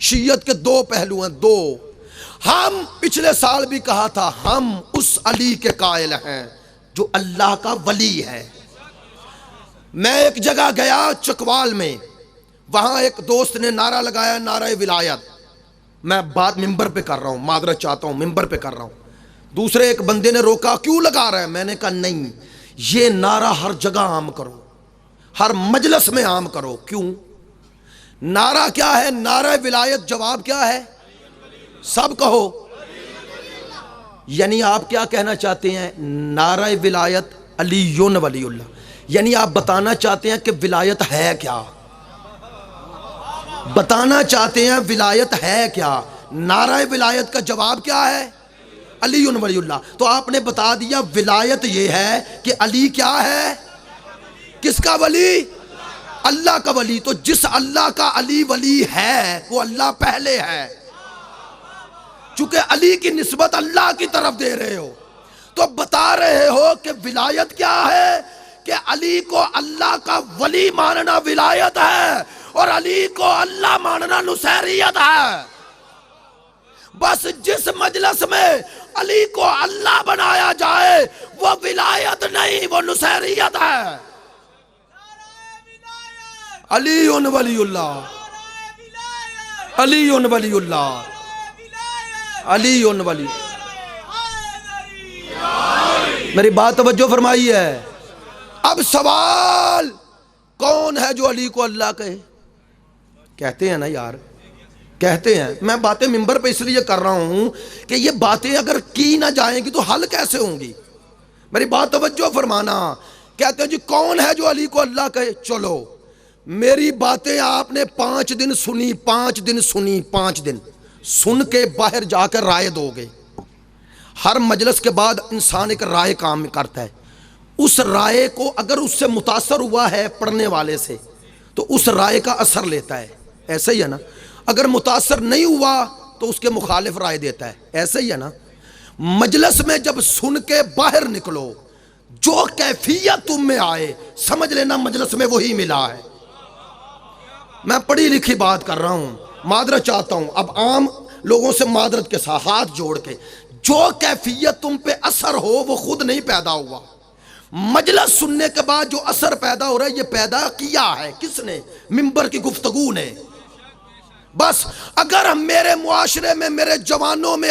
شیعت کے دو پہلو ہیں، دو. ہم پچھلے سال بھی کہا تھا ہم اس علی کے قائل ہیں جو اللہ کا ولی ہے. میں ایک جگہ گیا چکوال میں، وہاں ایک دوست نے نعرہ لگایا، نعرہ ولایت. میں بات ممبر پہ کر رہا ہوں، معذرت چاہتا ہوں، ممبر پہ کر رہا ہوں. دوسرے ایک بندے نے روکا، کیوں لگا رہا ہے؟ میں نے کہا نہیں، یہ نعرہ ہر جگہ عام کرو، ہر مجلس میں عام کرو. کیوں؟ نعرہ کیا ہے؟ نعرہ ولایت. جواب کیا ہے؟ سب کہو. یعنی آپ کیا کہنا چاہتے ہیں؟ نعرہ ولایت علی ولی اللہ. یعنی آپ بتانا چاہتے ہیں کہ ولایت ہے کیا؟ بتانا چاہتے ہیں ولایت ہے کیا؟ نعرہ ولایت کا جواب کیا ہے؟ علی ولی اللہ. تو آپ نے بتا دیا ولایت یہ ہے کہ علی کیا ہے؟ کس کا ولی؟ اللہ کا ولی. تو جس اللہ کا علی ولی ہے وہ اللہ پہلے ہے. چونکہ علی کی نسبت اللہ کی طرف دے رہے ہو تو بتا رہے ہو کہ ولایت کیا ہے؟ کہ علی کو اللہ کا ولی ماننا ولایت ہے اور علی کو اللہ ماننا نصیریت ہے. بس جس مجلس میں علی کو اللہ بنایا جائے وہ ولایت نہیں، وہ نصیریت ہے. علی ولی اللہ، علی ولی اللہ، علی ولی. میری بات توجہ فرمائی ہے؟ اب سوال، کون ہے جو علی کو اللہ کہے؟ کہتے ہیں نا یار، کہتے ہیں. میں باتیں ممبر پہ اس لیے کر رہا ہوں کہ یہ باتیں اگر کی نہ جائیں گی تو حل کیسے ہوں گی؟ میری بات توجہ فرمانا. کہتے ہیں جی کون ہے جو علی کو اللہ کہے؟ چلو میری باتیں آپ نے 5 دن سنی، 5 دن سنی، 5 دن سن کے باہر جا کر رائے دو گے۔ ہر مجلس کے بعد انسان ایک رائے کام کرتا ہے، اس رائے کو اگر اس سے متاثر ہوا ہے پڑھنے والے سے تو اس رائے کا اثر لیتا ہے، ایسے ہی ہے نا۔ اگر متاثر نہیں ہوا تو اس کے مخالف رائے دیتا ہے، ایسے ہی ہے نا۔ مجلس میں جب سن کے باہر نکلو، جو کیفیت تم میں آئے سمجھ لینا مجلس میں وہی ملا ہے۔ میں پڑھی لکھی بات کر رہا ہوں، معذرت چاہتا ہوں اب عام لوگوں سے معذرت کے ساتھ ہاتھ جوڑ کے، جو کیفیت تم پہ اثر ہو وہ خود نہیں پیدا ہوا۔ مجلس سننے کے بعد جو اثر پیدا ہو رہا ہے یہ پیدا کیا ہے کس نے؟ منبر کی گفتگو نے۔ بس اگر میرے معاشرے میں، میرے جوانوں میں